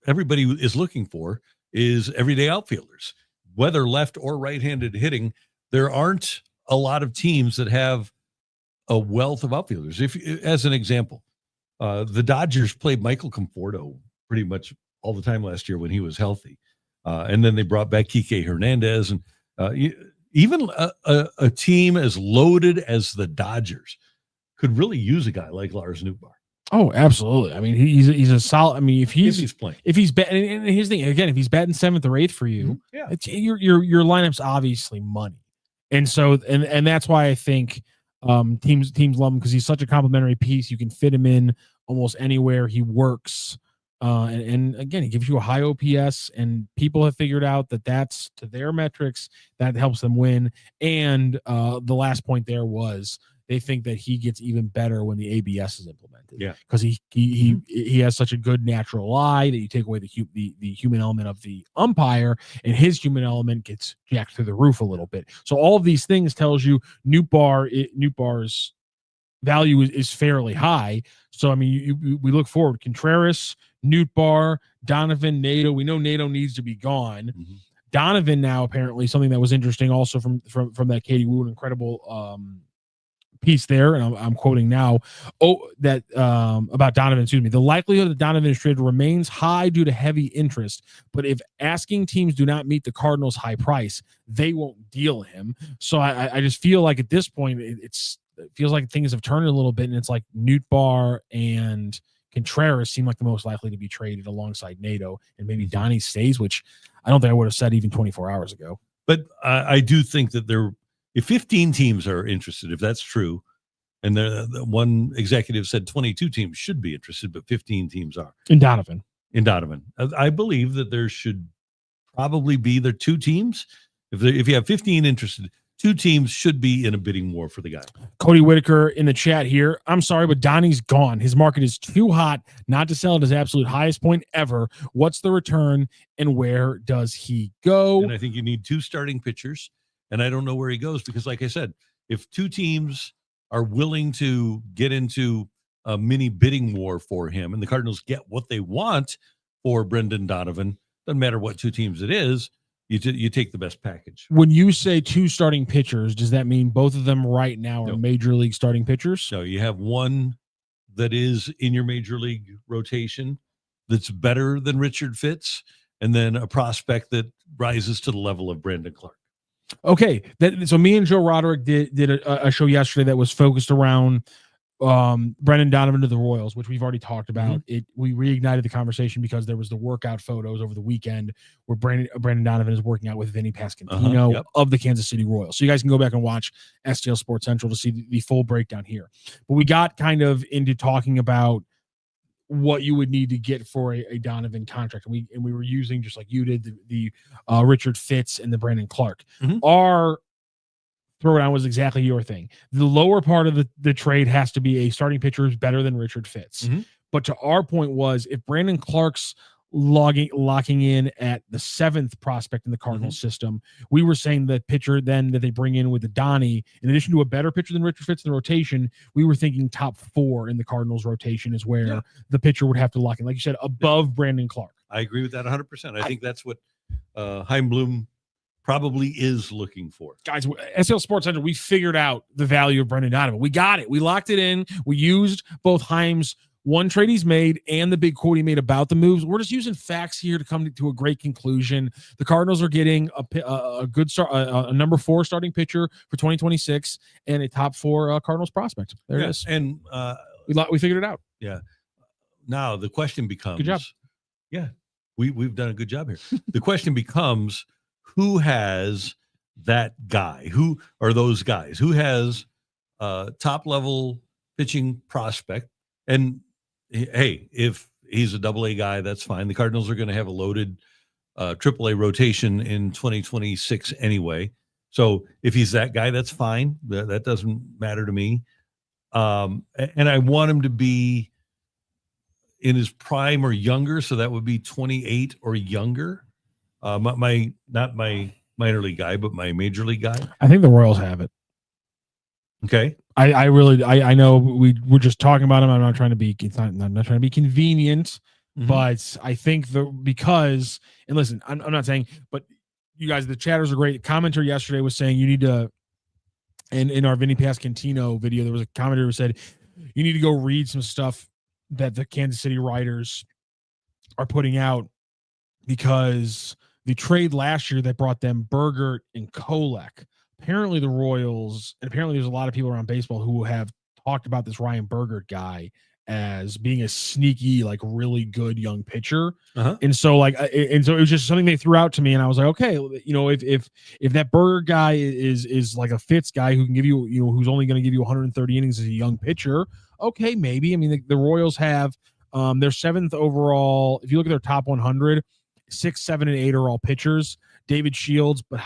everybody is looking for is everyday outfielders, whether left or right-handed hitting. There aren't a lot of teams that have a wealth of outfielders. As an example, the Dodgers played Michael Conforto pretty much all the time last year when he was healthy. And then they brought back Kike Hernandez. And, even a team as loaded as the Dodgers could really use a guy like Lars Nootbaar Oh, absolutely. I mean, he's a solid. I mean, if if he's playing. batting, and here's the thing again, if he's batting 7th or 8th for you, Yeah. it's, your lineup's obviously money, and so and that's why I think teams love him because he's such a complimentary piece. You can fit him in almost anywhere he works. And again, he gives you a high OPS, and people have figured out that that's to their metrics that helps them win. And the last point there was they think that he gets even better when the ABS is implemented. Yeah, because he has such a good natural eye that you take away the human element of the umpire, and his human element gets jacked through the roof a little bit. So all of these things tells you Nootbaar's value is fairly high. So I mean, we look forward. Contreras, Nootbaar, Donovan, Nato. We know Nato needs to be gone. Mm-hmm. Donovan now apparently something that was interesting also from that Katie Wu, an incredible piece there, and I'm quoting now. About Donovan. Excuse me. The likelihood that Donovan is traded remains high due to heavy interest, but if asking teams do not meet the Cardinals' high price, they won't deal him. So I just feel like at this point it feels like things have turned a little bit, and it's like Nootbaar and Contreras seem like the most likely to be traded alongside Nato, and maybe Donnie stays, which I don't think I would have said even 24 hours ago. But I do think that if 15 teams are interested, if that's true, and the one executive said 22 teams should be interested, but 15 teams are. In Donovan. I believe that there should probably be 2 teams. If you have 15 interested, 2 teams should be in a bidding war for the guy. Cody Whitaker in the chat here. I'm sorry, but Donnie's gone. His market is too hot not to sell at his absolute highest point ever. What's the return, and where does he go? And I think you need 2 starting pitchers, and I don't know where he goes because, like I said, if 2 teams are willing to get into a mini bidding war for him, and the Cardinals get what they want for Brendan Donovan, doesn't matter what 2 teams it is, you take the best package. When you say 2 starting pitchers, does that mean both of them right now are major league starting pitchers? So you have one that is in your major league rotation that's better than Richard Fitz, and then a prospect that rises to the level of Brandon Clark. Okay. So me and Joe Roderick did a show yesterday that was focused around Brendan Donovan to the Royals, which we've already talked about. We reignited the conversation because there was the workout photos over the weekend where Brendan Donovan is working out with Vinny Pasquantino of the Kansas City Royals. So you guys can go back and watch STL Sports Central to see the full breakdown here. But we got kind of into talking about what you would need to get for a Donovan contract, and we were using, just like you did, the Richard Fitz and the Brandon Clark. Our throwdown was exactly your thing. The lower part of the trade has to be a starting pitcher who's better than Richard Fitz. But to our point was, if Brandon Clark's locking in at the 7th prospect in the Cardinals system, we were saying that pitcher then that they bring in with the Donnie, in addition to a better pitcher than Richard Fitz in the rotation, we were thinking top 4 in the Cardinals rotation is where the pitcher would have to lock in, like you said, above Brandon Clark. I agree with that 100%. I think that's what Chaim Bloom probably is looking for. Guys, SL Sports Center, we figured out the value of Brendan Donovan. We got it. We locked it in. We used both Chaim's one trade he's made and the big quote he made about the moves. We're just using facts here to come to a great conclusion. The Cardinals are getting a good start, a number 4 starting pitcher for 2026 and a top 4 Cardinals prospect. There it is. And we figured it out. Yeah. Now the question becomes, good job. Yeah, we've done a good job here. The question becomes, who has that guy? Who are those guys? Who has top level pitching prospect? And hey, if he's a AA guy, that's fine. The Cardinals are going to have a loaded AAA rotation in 2026 anyway. So if he's that guy, that's fine. That doesn't matter to me. And I want him to be in his prime or younger. So that would be 28 or younger. Not my minor league guy, but my major league guy. I think the Royals have it. Okay. I know we're just talking about him. I'm not trying to be, I'm not trying to be convenient, but I think because, and listen, I'm not saying, but you guys, the chatters are great. The commenter yesterday was saying you need to, and in our Vinny Pasquantino video, there was a commenter who said you need to go read some stuff that the Kansas City writers are putting out, because the trade last year that brought them Bergert and Kolek apparently the Royals, and apparently there's a lot of people around baseball who have talked about this Ryan Bergert guy as being a sneaky, like really good young pitcher. Uh-huh. And so and so it was just something they threw out to me, and I was like, okay, you know, if that Bergert guy is like a Fitz guy who can give you, you know, who's only going to give you 130 innings as a young pitcher, okay, maybe. I mean, the Royals have their 7th overall. If you look at their top 100, 6, 7, and 8 are all pitchers. David Shields, but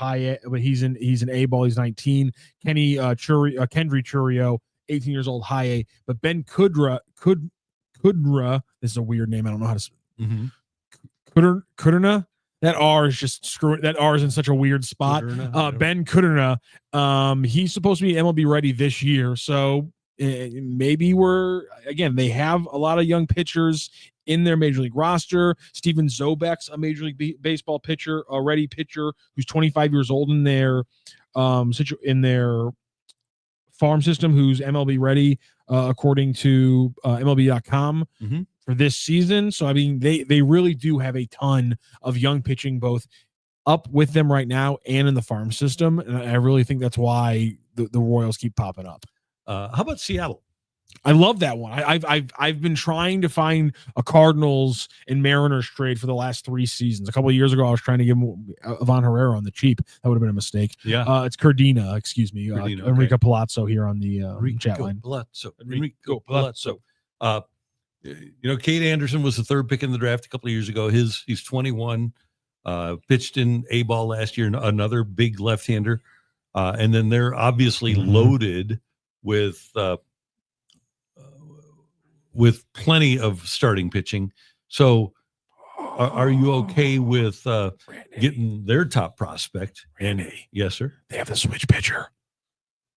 he's an A ball. He's 19. Kendry Churio, 18 years old, high A. But Ben Kudra, this is a weird name. I don't know how to. Kudrna. That R is just screw. That R is in such a weird spot. Ben Kudrna. He's supposed to be MLB ready this year, so maybe they have a lot of young pitchers in their major league roster. Steven Zobek's a major league baseball pitcher who's 25 years old in their farm system, who's MLB ready according to MLB.com for this season. So I mean, they really do have a ton of young pitching both up with them right now and in the farm system, and I really think that's why the Royals keep popping up. How about Seattle? I love that one. I've been trying to find a Cardinals and Mariners trade for the last 3 seasons. A couple of years ago, I was trying to give Ivan Herrera on the cheap. That would have been a mistake. Yeah, it's Cardina. Excuse me, Enrico Palazzo here on the chat line. Enrico Palazzo. You know, Cade Anderson was the 3rd pick in the draft a couple of years ago. He's 21. Pitched in A ball last year. Another big left-hander, and then they're obviously loaded with plenty of starting pitching. So are you okay with getting their top prospect? Randy. Yes, sir. They have the switch pitcher.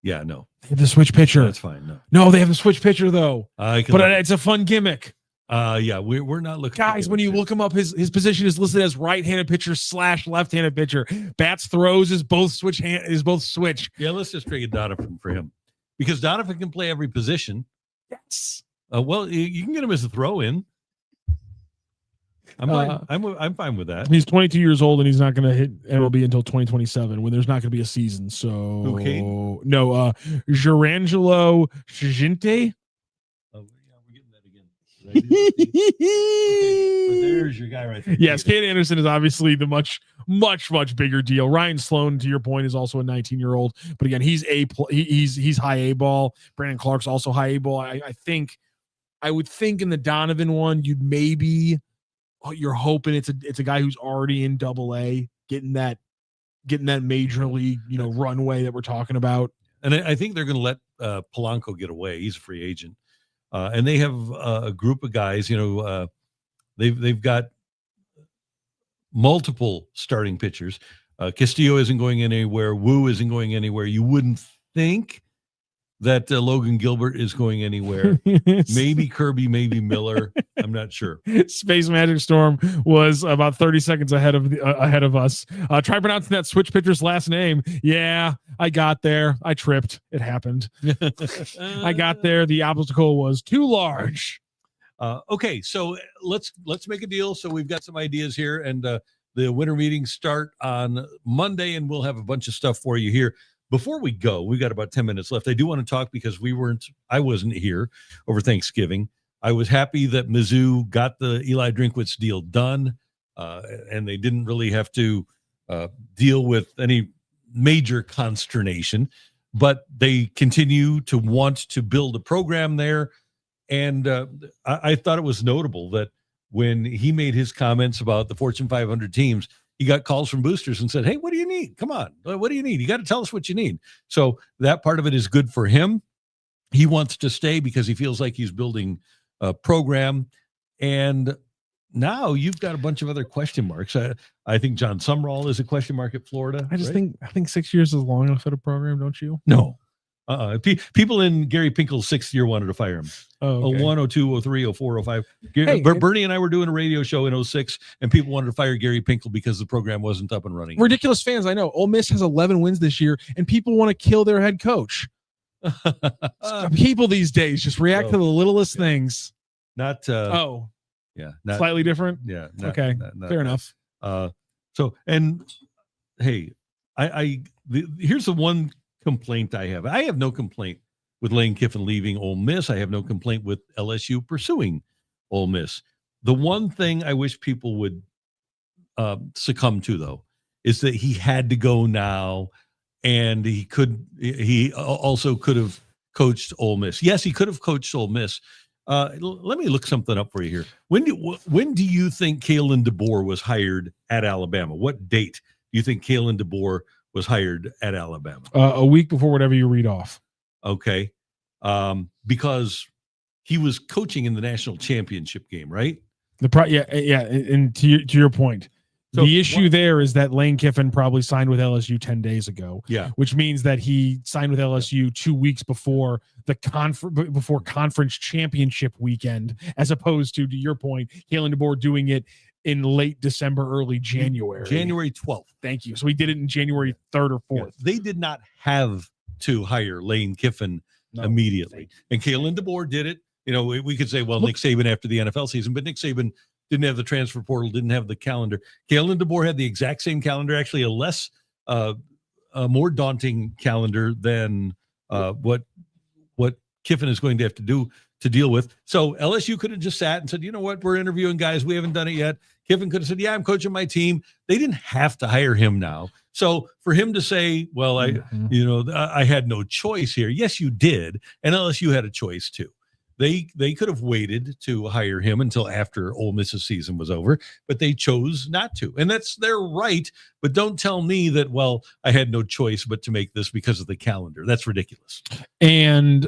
Yeah, no. They have the switch pitcher. That's fine. No, they have the switch pitcher though. But it's a fun gimmick. Yeah, we're not looking. Guys, when you look him up, his position is listed as right-handed pitcher / left-handed pitcher. Bats throws is both switch. Yeah, let's just trade Donovan for him because Donovan can play every position. Yes. Well, you can get him as a throw-in. I'm fine with that. He's 22 years old and he's not going to hit MLB until 2027 when there's not going to be a season. So okay. No, Gerangelo Shiginte. Oh yeah, we're getting that again. Okay, but there's your guy right there. Yes, Cade Anderson is obviously the much bigger deal. Ryan Sloan, to your point, is also a 19-year-old, but again, he's high A ball. Brandon Clark's also high A ball. I would think in the Donovan one, you're hoping it's a guy who's already in AA, getting that major league, runway that we're talking about. And I think they're going to let Polanco get away. He's a free agent. And they have a group of guys, they've got multiple starting pitchers. Castillo isn't going anywhere. Wu isn't going anywhere. You wouldn't think that Logan Gilbert is going anywhere. Maybe Kirby, maybe Miller. I'm not sure. Space Magic Storm was about 30 seconds ahead of us. Try pronouncing that switch pitcher's last name. Yeah, I got there. I tripped. It happened. I got there. The obstacle was too large. Okay, so let's make a deal. So we've got some ideas here, and the winter meetings start on Monday, and we'll have a bunch of stuff for you here. Before we go, we've got about 10 minutes left. I do want to talk because I wasn't here over Thanksgiving. I was happy that Mizzou got the Eli Drinkwitz deal done, and they didn't really have to deal with any major consternation, but they continue to want to build a program there. And I thought it was notable that when he made his comments about the Fortune 500 teams, he got calls from boosters and said, hey, what do you need? Come on. What do you need? You got to tell us what you need. So that part of it is good for him. He wants to stay because he feels like he's building a program. And now you've got a bunch of other question marks. I think John Sumrall is a question mark at Florida. I think 6 years is long enough at a program, don't you? No. People in Gary Pinkel's 6th year wanted to fire him. Oh, okay. 01, 02, 03, 04, 05. Hey, Bernie and I were doing a radio show in 06, and people wanted to fire Gary Pinkel because the program wasn't up and running. Ridiculous fans, I know. Ole Miss has 11 wins this year, and people want to kill their head coach. People these days just react to the littlest things. Not slightly different. Yeah. Okay, fair enough. So, and hey, here's the one complaint I have. I have no complaint with Lane Kiffin leaving Ole Miss. I have no complaint with LSU pursuing Ole Miss. The one thing I wish people would succumb to, though, is that he had to go now, and he also could have coached Ole Miss. Yes, he could have coached Ole Miss. Let me look something up for you here. When do you think Kalen DeBoer was hired at Alabama? What date do you think Kalen DeBoer was hired at Alabama? A week before whatever you read off. Okay. Because he was coaching in the national championship game, right? And to your point, So the issue there is that Lane Kiffin probably signed with LSU 10 days ago. Yeah. Which means that he signed with LSU 2 weeks before the conference championship weekend, as opposed to your point, Kalen DeBoer doing it in late December, early January. January 12th. Thank you. So he did it in January 3rd or 4th. Yeah. They did not have to hire Lane Kiffin immediately. And Kalen DeBoer did it. You know, we could say, well, Nick Saban after the NFL season, but Nick Saban didn't have the transfer portal, didn't have the calendar. Kalen DeBoer had the exact same calendar, actually a more daunting calendar than what Kiffin is going to have to do to deal with. So LSU could have just sat and said, you know what, we're interviewing guys. We haven't done it yet. Kiffin could have said, yeah, I'm coaching my team. They didn't have to hire him now. So for him to say, well, I had no choice here. Yes, you did. And LSU had a choice too. They could have waited to hire him until after Ole Miss's season was over, but they chose not to. And that's their right. But don't tell me that, well, I had no choice but to make this because of the calendar. That's ridiculous. And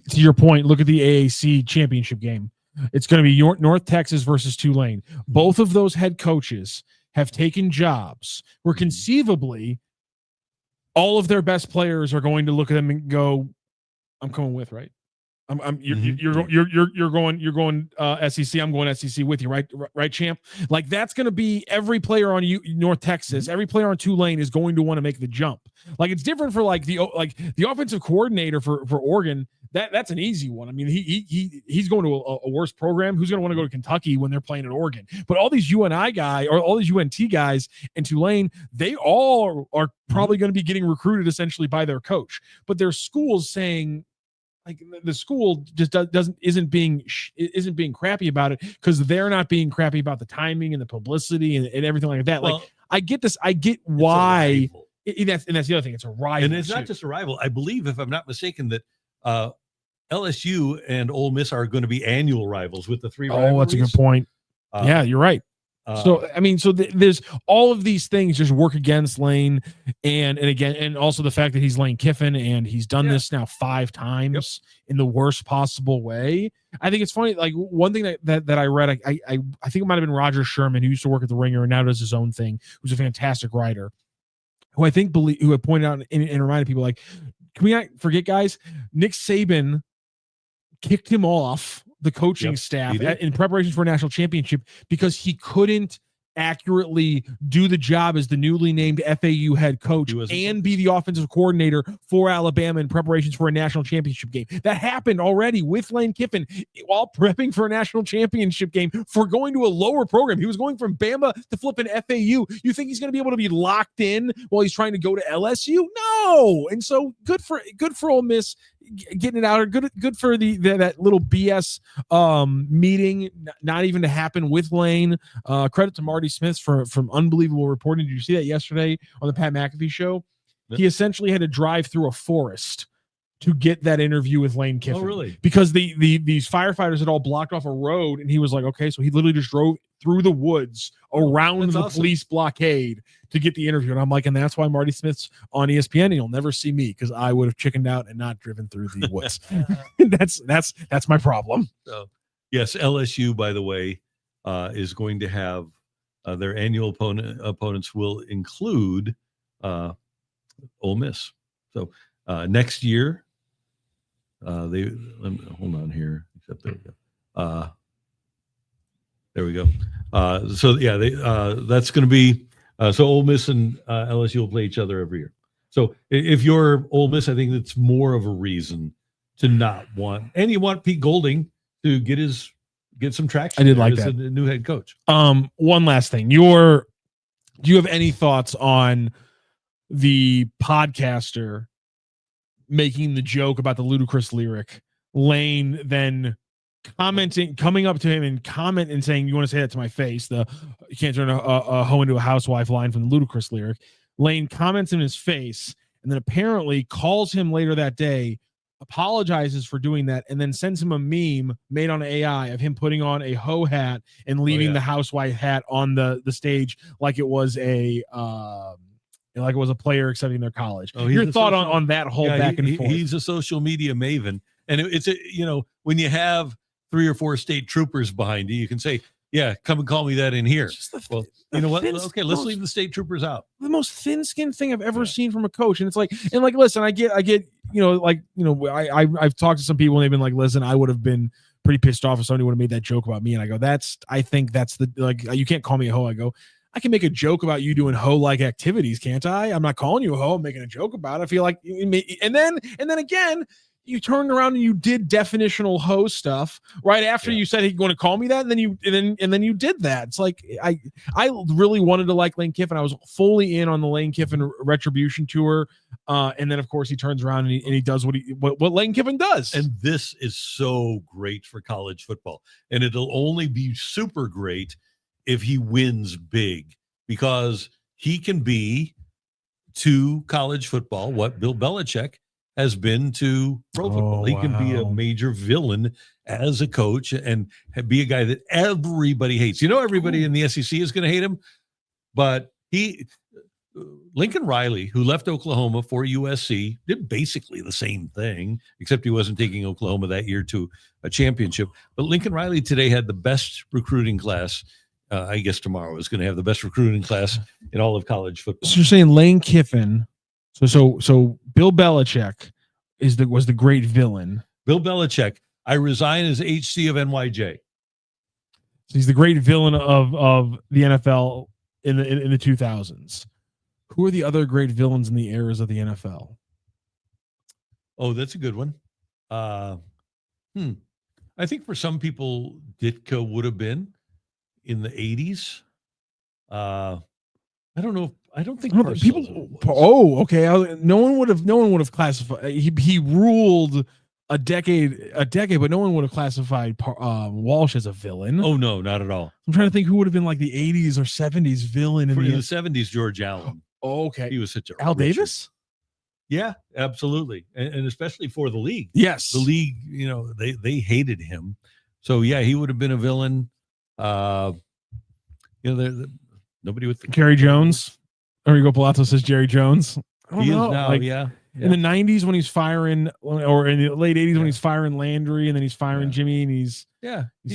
to your point, look at the AAC championship game. It's going to be North Texas versus Tulane. Both of those head coaches have taken jobs where conceivably all of their best players are going to look at them and go, I'm coming with, right? You're going SEC. I'm going SEC with you, right, champ? Like that's going to be every player on North Texas, every player on Tulane is going to want to make the jump. Like it's different for the offensive coordinator for Oregon. That's an easy one. I mean, he's going to a worse program. Who's going to want to go to Kentucky when they're playing at Oregon? But all these UNI guys or all these UNT guys in Tulane, they all are probably going to be getting recruited essentially by their coach. But their schools saying, like the school just isn't being crappy about it because they're not being crappy about the timing and the publicity and everything like that. Well, like I get this. I get why. That's the other thing. It's a rival, and it's not just a rival. I believe, if I'm not mistaken, that LSU and Ole Miss are going to be annual rivals with the three. Oh, that's a good point. Yeah, you're right. There's all of these things just work against Lane, and also the fact that he's Lane Kiffin and he's done this now 5 times in the worst possible way. I think it's funny. Like one thing that I read, I think it might have been Roger Sherman, who used to work at the Ringer and now does his own thing, who's a fantastic writer, who I think who had pointed out and reminded people, like, can we not forget, guys? Nick Saban kicked him off the coaching staff in preparation for a national championship because he couldn't accurately do the job as the newly named FAU head coach and be the offensive coordinator for Alabama in preparations for a national championship game. That happened already with Lane Kiffin while prepping for a national championship game for going to a lower program. He was going from Bama to flipping FAU. You think he's going to be able to be locked in while he's trying to go to LSU? No. And so good for Ole Miss getting it out, or good for that little BS meeting not even to happen with Lane. Credit to Marty Smith from unbelievable reporting. Did you see that yesterday on the Pat McAfee show? He essentially had to drive through a forest to get that interview with Lane Kiffin. Oh, really? Because these firefighters had all blocked off a road, and he was like, okay, so he literally just drove through the woods around the police blockade to get the interview. And I'm like, and that's why Marty Smith's on ESPN, and you'll never see me because I would have chickened out and not driven through the woods. That's my problem. So, yes, LSU, by the way, is going to have their annual opponents will include Ole Miss. So next year, hold on here. Except there we go. There we go. That's going to be so Ole Miss and LSU will play each other every year. So if you're Ole Miss, I think it's more of a reason to not want, and you want Pete Golding to get some traction. I did like as that. a new head coach. One last thing. Do you have any thoughts on the podcaster making the joke about the ludicrous lyric, Lane then coming up to him and comment and saying, "You want to say that to my face? You can't turn a hoe into a housewife" line from the ludicrous lyric. Lane comments in his face and then apparently calls him later that day, apologizes for doing that, and then sends him a meme made on AI of him putting on a hoe hat and leaving the housewife hat on the stage like it was a player accepting their college. Your thought on that whole back and forth? He's a social media maven, and it's when you have 3 or 4 state troopers behind you, you can say, "Yeah, come and call me that in here." Well, you know what? Okay, let's leave the state troopers out. The most thin-skinned thing I've ever seen from a coach, and it's like, listen, I get, I've talked to some people and they've been like, "Listen, I would have been pretty pissed off if somebody would have made that joke about me," and I go, I think that's you can't call me a hoe. I go, I can make a joke about you doing hoe-like activities, can't I? I'm not calling you a hoe. I'm making a joke about it. I feel like, and then again, you turned around and you did definitional hoe stuff right after you said he's going to call me that, and then you did that. It's like I really wanted to like Lane Kiffin. I was fully in on the Lane Kiffin retribution tour, and then of course he turns around and he does what Lane Kiffin does. And this is so great for college football, and it'll only be super great if he wins big, because he can be to college football what Bill Belichick has been to pro football. He can be a major villain as a coach and be a guy that everybody hates. Everybody in the SEC is going to hate him, but Lincoln Riley, who left Oklahoma for USC, did basically the same thing, except he wasn't taking Oklahoma that year to a championship. But Lincoln Riley today had the best recruiting class. I guess tomorrow is going to have the best recruiting class in all of college football. So you're saying Lane Kiffin. So Bill Belichick was the great villain. Bill Belichick, I resign as HC of NYJ. So he's the great villain of the NFL in the 2000s. Who are the other great villains in the eras of the NFL? Oh, that's a good one. I think for some people, Ditka would have been in the 80s. I don't know. I don't think people. Oh, okay. No one would have classified. He ruled a decade, but no one would have classified Walsh as a villain. Oh no, not at all. I'm trying to think who would have been like the 80s or 70s villain in the 70s. George Allen. Oh, okay. He was such a Al Davis. Yeah, absolutely, and especially for the league. Yes, the league. They hated him. So yeah, he would have been a villain. Nobody with the Jerry Jones. Enrico Palazzo says Jerry Jones. He is now, yeah. In the 90s when he's firing, or in the late 80s when he's firing Landry, and then he's firing Jimmy, and he's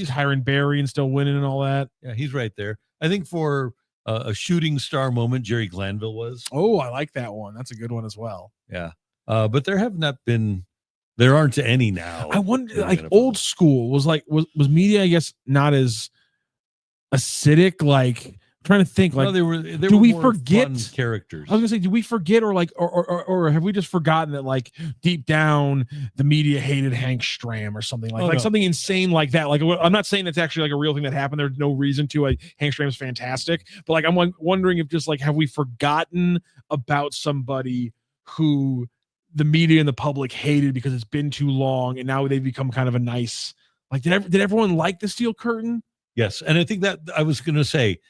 hiring Barry and still winning and all that. Yeah, he's right there. I think for a shooting star moment, Jerry Glanville was. Oh, I like that one. That's a good one as well. Yeah, but there aren't any now. I wonder, like old school was media, I guess, not as acidic, like. Trying to think, like, do we forget characters? I was gonna say, do we forget, or have we just forgotten that, like, deep down the media hated Hank Stram or something something insane like that? Like, I'm not saying that's actually like a real thing that happened. There's no reason to. Hank Stram's fantastic, but like, I'm wondering if just like, have we forgotten about somebody who the media and the public hated because it's been too long, and now they've become kind of a nice, like, did everyone like the Steel Curtain? Yes, and I think that I was gonna say.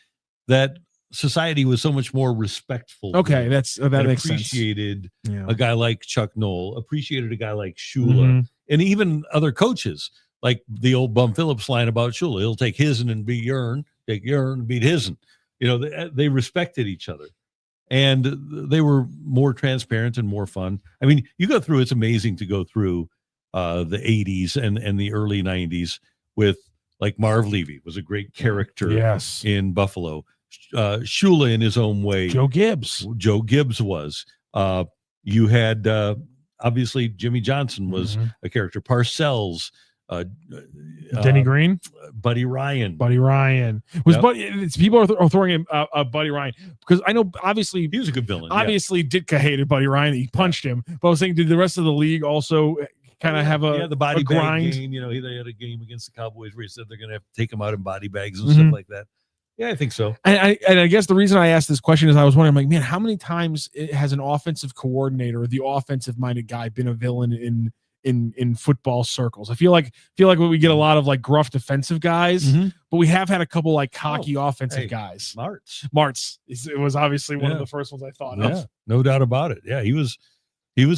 That society was so much more respectful. Okay, that makes sense. Appreciated a guy like Chuck Noll, appreciated a guy like Shula, and even other coaches, like the old Bum Phillips line about Shula. He'll take his'n and beat yourn, take yourn and beat his'n. They respected each other, and they were more transparent and more fun. I mean, you go through, it's amazing to go through the 80s and the early 90s with, like, Marv Levy was a great character in Buffalo. Shula in his own way. Joe Gibbs was. You had obviously Jimmy Johnson was a character. Parcells, Denny Green, Buddy Ryan. Was Buddy. People are throwing him Buddy Ryan because I know obviously he was a good villain. Obviously, Ditka hated Buddy Ryan. He punched him. But I was saying, did the rest of the league also kind of have the body bag game? They had a game against the Cowboys where he said they're going to have to take him out in body bags and stuff like that. Yeah, I think so. And I guess the reason I asked this question is I was wondering, like, man, how many times has an offensive coordinator or the offensive minded guy been a villain in football circles? I feel like we get a lot of like gruff defensive guys, but we have had a couple like cocky offensive guys. Martz. It was obviously one of the first ones I thought of. No doubt about it. Yeah, he was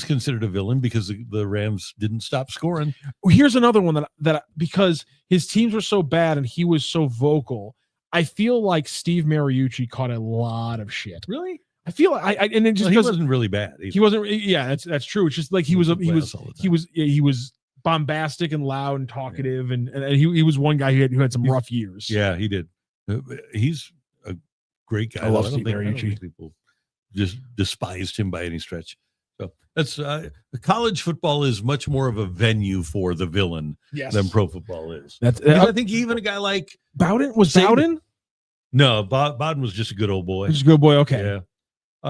considered a villain because the Rams didn't stop scoring. Here's another one that because his teams were so bad and he was so vocal, I feel like Steve Mariucci caught a lot of shit. Really? I feel and it just he wasn't really bad. Either. He wasn't. Yeah, that's true. It's just like he was bombastic and loud and talkative, and he was one guy who had some rough years. Yeah, he did. He's a great guy. I love Steve Mariucci. I don't think people just despised him by any stretch. So that's college football is much more of a venue for the villain than pro football is. I think even a guy like Bowden was Bowden. No, Bowden was just a good old boy. Just a good boy. Okay. Yeah.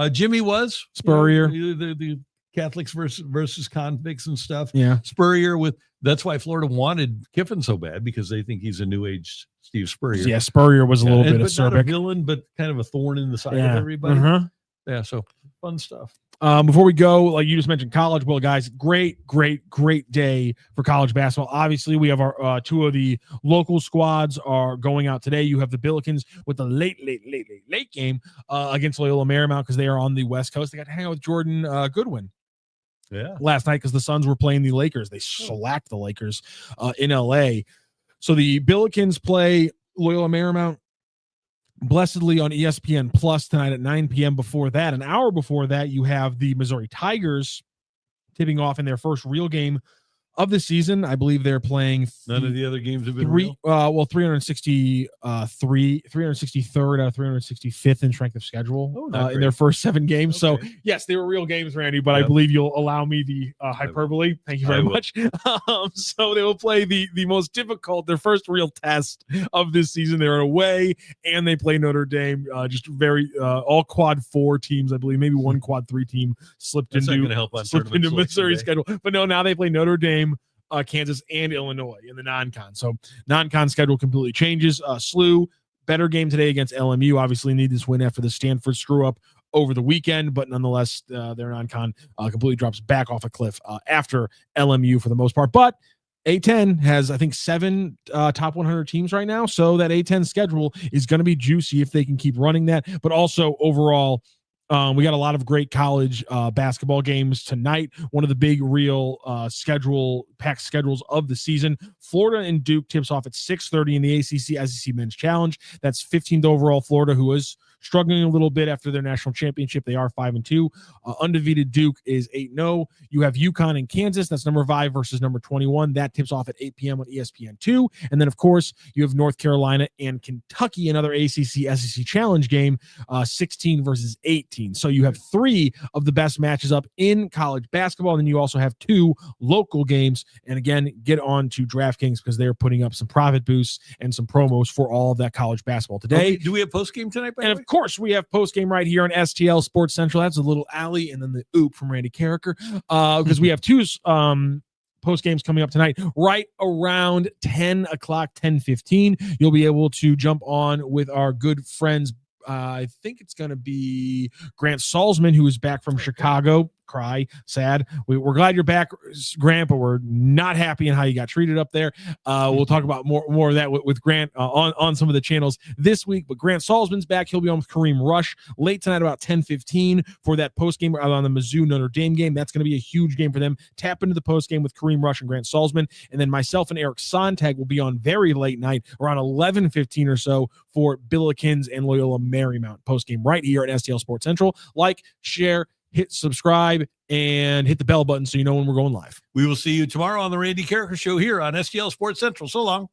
Jimmy was Spurrier. The Catholics versus convicts and stuff. Yeah. Spurrier that's why Florida wanted Kiffin so bad because they think he's a new age Steve Spurrier. Yeah, Spurrier was a little bit acerbic. Not a villain, but kind of a thorn in the side of everybody. Yeah, so fun stuff. Before we go, like you just mentioned college, well, guys, great day for college basketball. Obviously, we have our two of the local squads are going out today. You have the Billikens with the late game against Loyola Marymount because they are on the West Coast. They got to hang out with Jordan Goodwin. Yeah, last night because the Suns were playing the Lakers. They shellacked the Lakers in LA. So the Billikens play Loyola Marymount blessedly on ESPN Plus tonight at 9 p.m. Before that, an hour before that, you have the Missouri Tigers tipping off in their first real game of the season. I believe they're playing none of the other games have been 363rd out of 365th in strength of schedule in their first 7 games. Okay. So yes, they were real games, Randy, but I believe you'll allow me the hyperbole. Thank you very much. So they will play the most difficult, their first real test of this season. They're away and they play Notre Dame, just very all quad 4 teams, I believe, maybe one quad 3 team slipped into Missouri's schedule. But no, now they play Notre Dame, Kansas, and Illinois in the non-con. So non-con schedule completely changes. SLU, better game today against LMU. Obviously need this win after the Stanford screw-up over the weekend, but nonetheless, their non-con completely drops back off a cliff after LMU for the most part. But A10 has, I think, 7 top 100 teams right now, so that A10 schedule is going to be juicy if they can keep running that. But also, overall, we got a lot of great college basketball games tonight. One of the big real packed schedules of the season. Florida and Duke tips off at 6:30 in the ACC SEC Men's Challenge. That's 15th overall Florida, who is struggling a little bit after their national championship. They are 5-2. Undefeated Duke is 8-0. You have UConn and Kansas. That's number 5 versus number 21. That tips off at 8 p.m. on ESPN2. And then, of course, you have North Carolina and Kentucky, another ACC SEC Challenge game, 16 versus 18. So you have 3 of the best matches up in college basketball. And then you also have 2 local games. And again, get on to DraftKings because they're putting up some profit boosts and some promos for all of that college basketball today. Okay. Do we have post game tonight? And of course, we have post game right here on STL Sports Central. That's a little alley, and then the oop from Randy Karraker because we have 2 post games coming up tonight right around 10 o'clock, 10:15. You'll be able to jump on with our good friends. I think it's going to be Grant Salzman, who is back from Chicago. Cry, sad. We're glad you're back, Grant, but we're not happy in how you got treated up there. We'll talk about more of that with Grant on some of the channels this week. But Grant Salzman's back. He'll be on with Kareem Rush late tonight about 10:15 for that post game on the Mizzou Notre Dame game. That's going to be a huge game for them. Tap into the post game with Kareem Rush and Grant Salzman, and then myself and Eric Sontag will be on very late night around 11:15 or so for Billikens and Loyola Marymount post game right here at STL Sports Central. Like, share, hit subscribe, and hit the bell button so you know when we're going live. We will see you tomorrow on the Randy Karraker Show here on STL Sports Central. So long.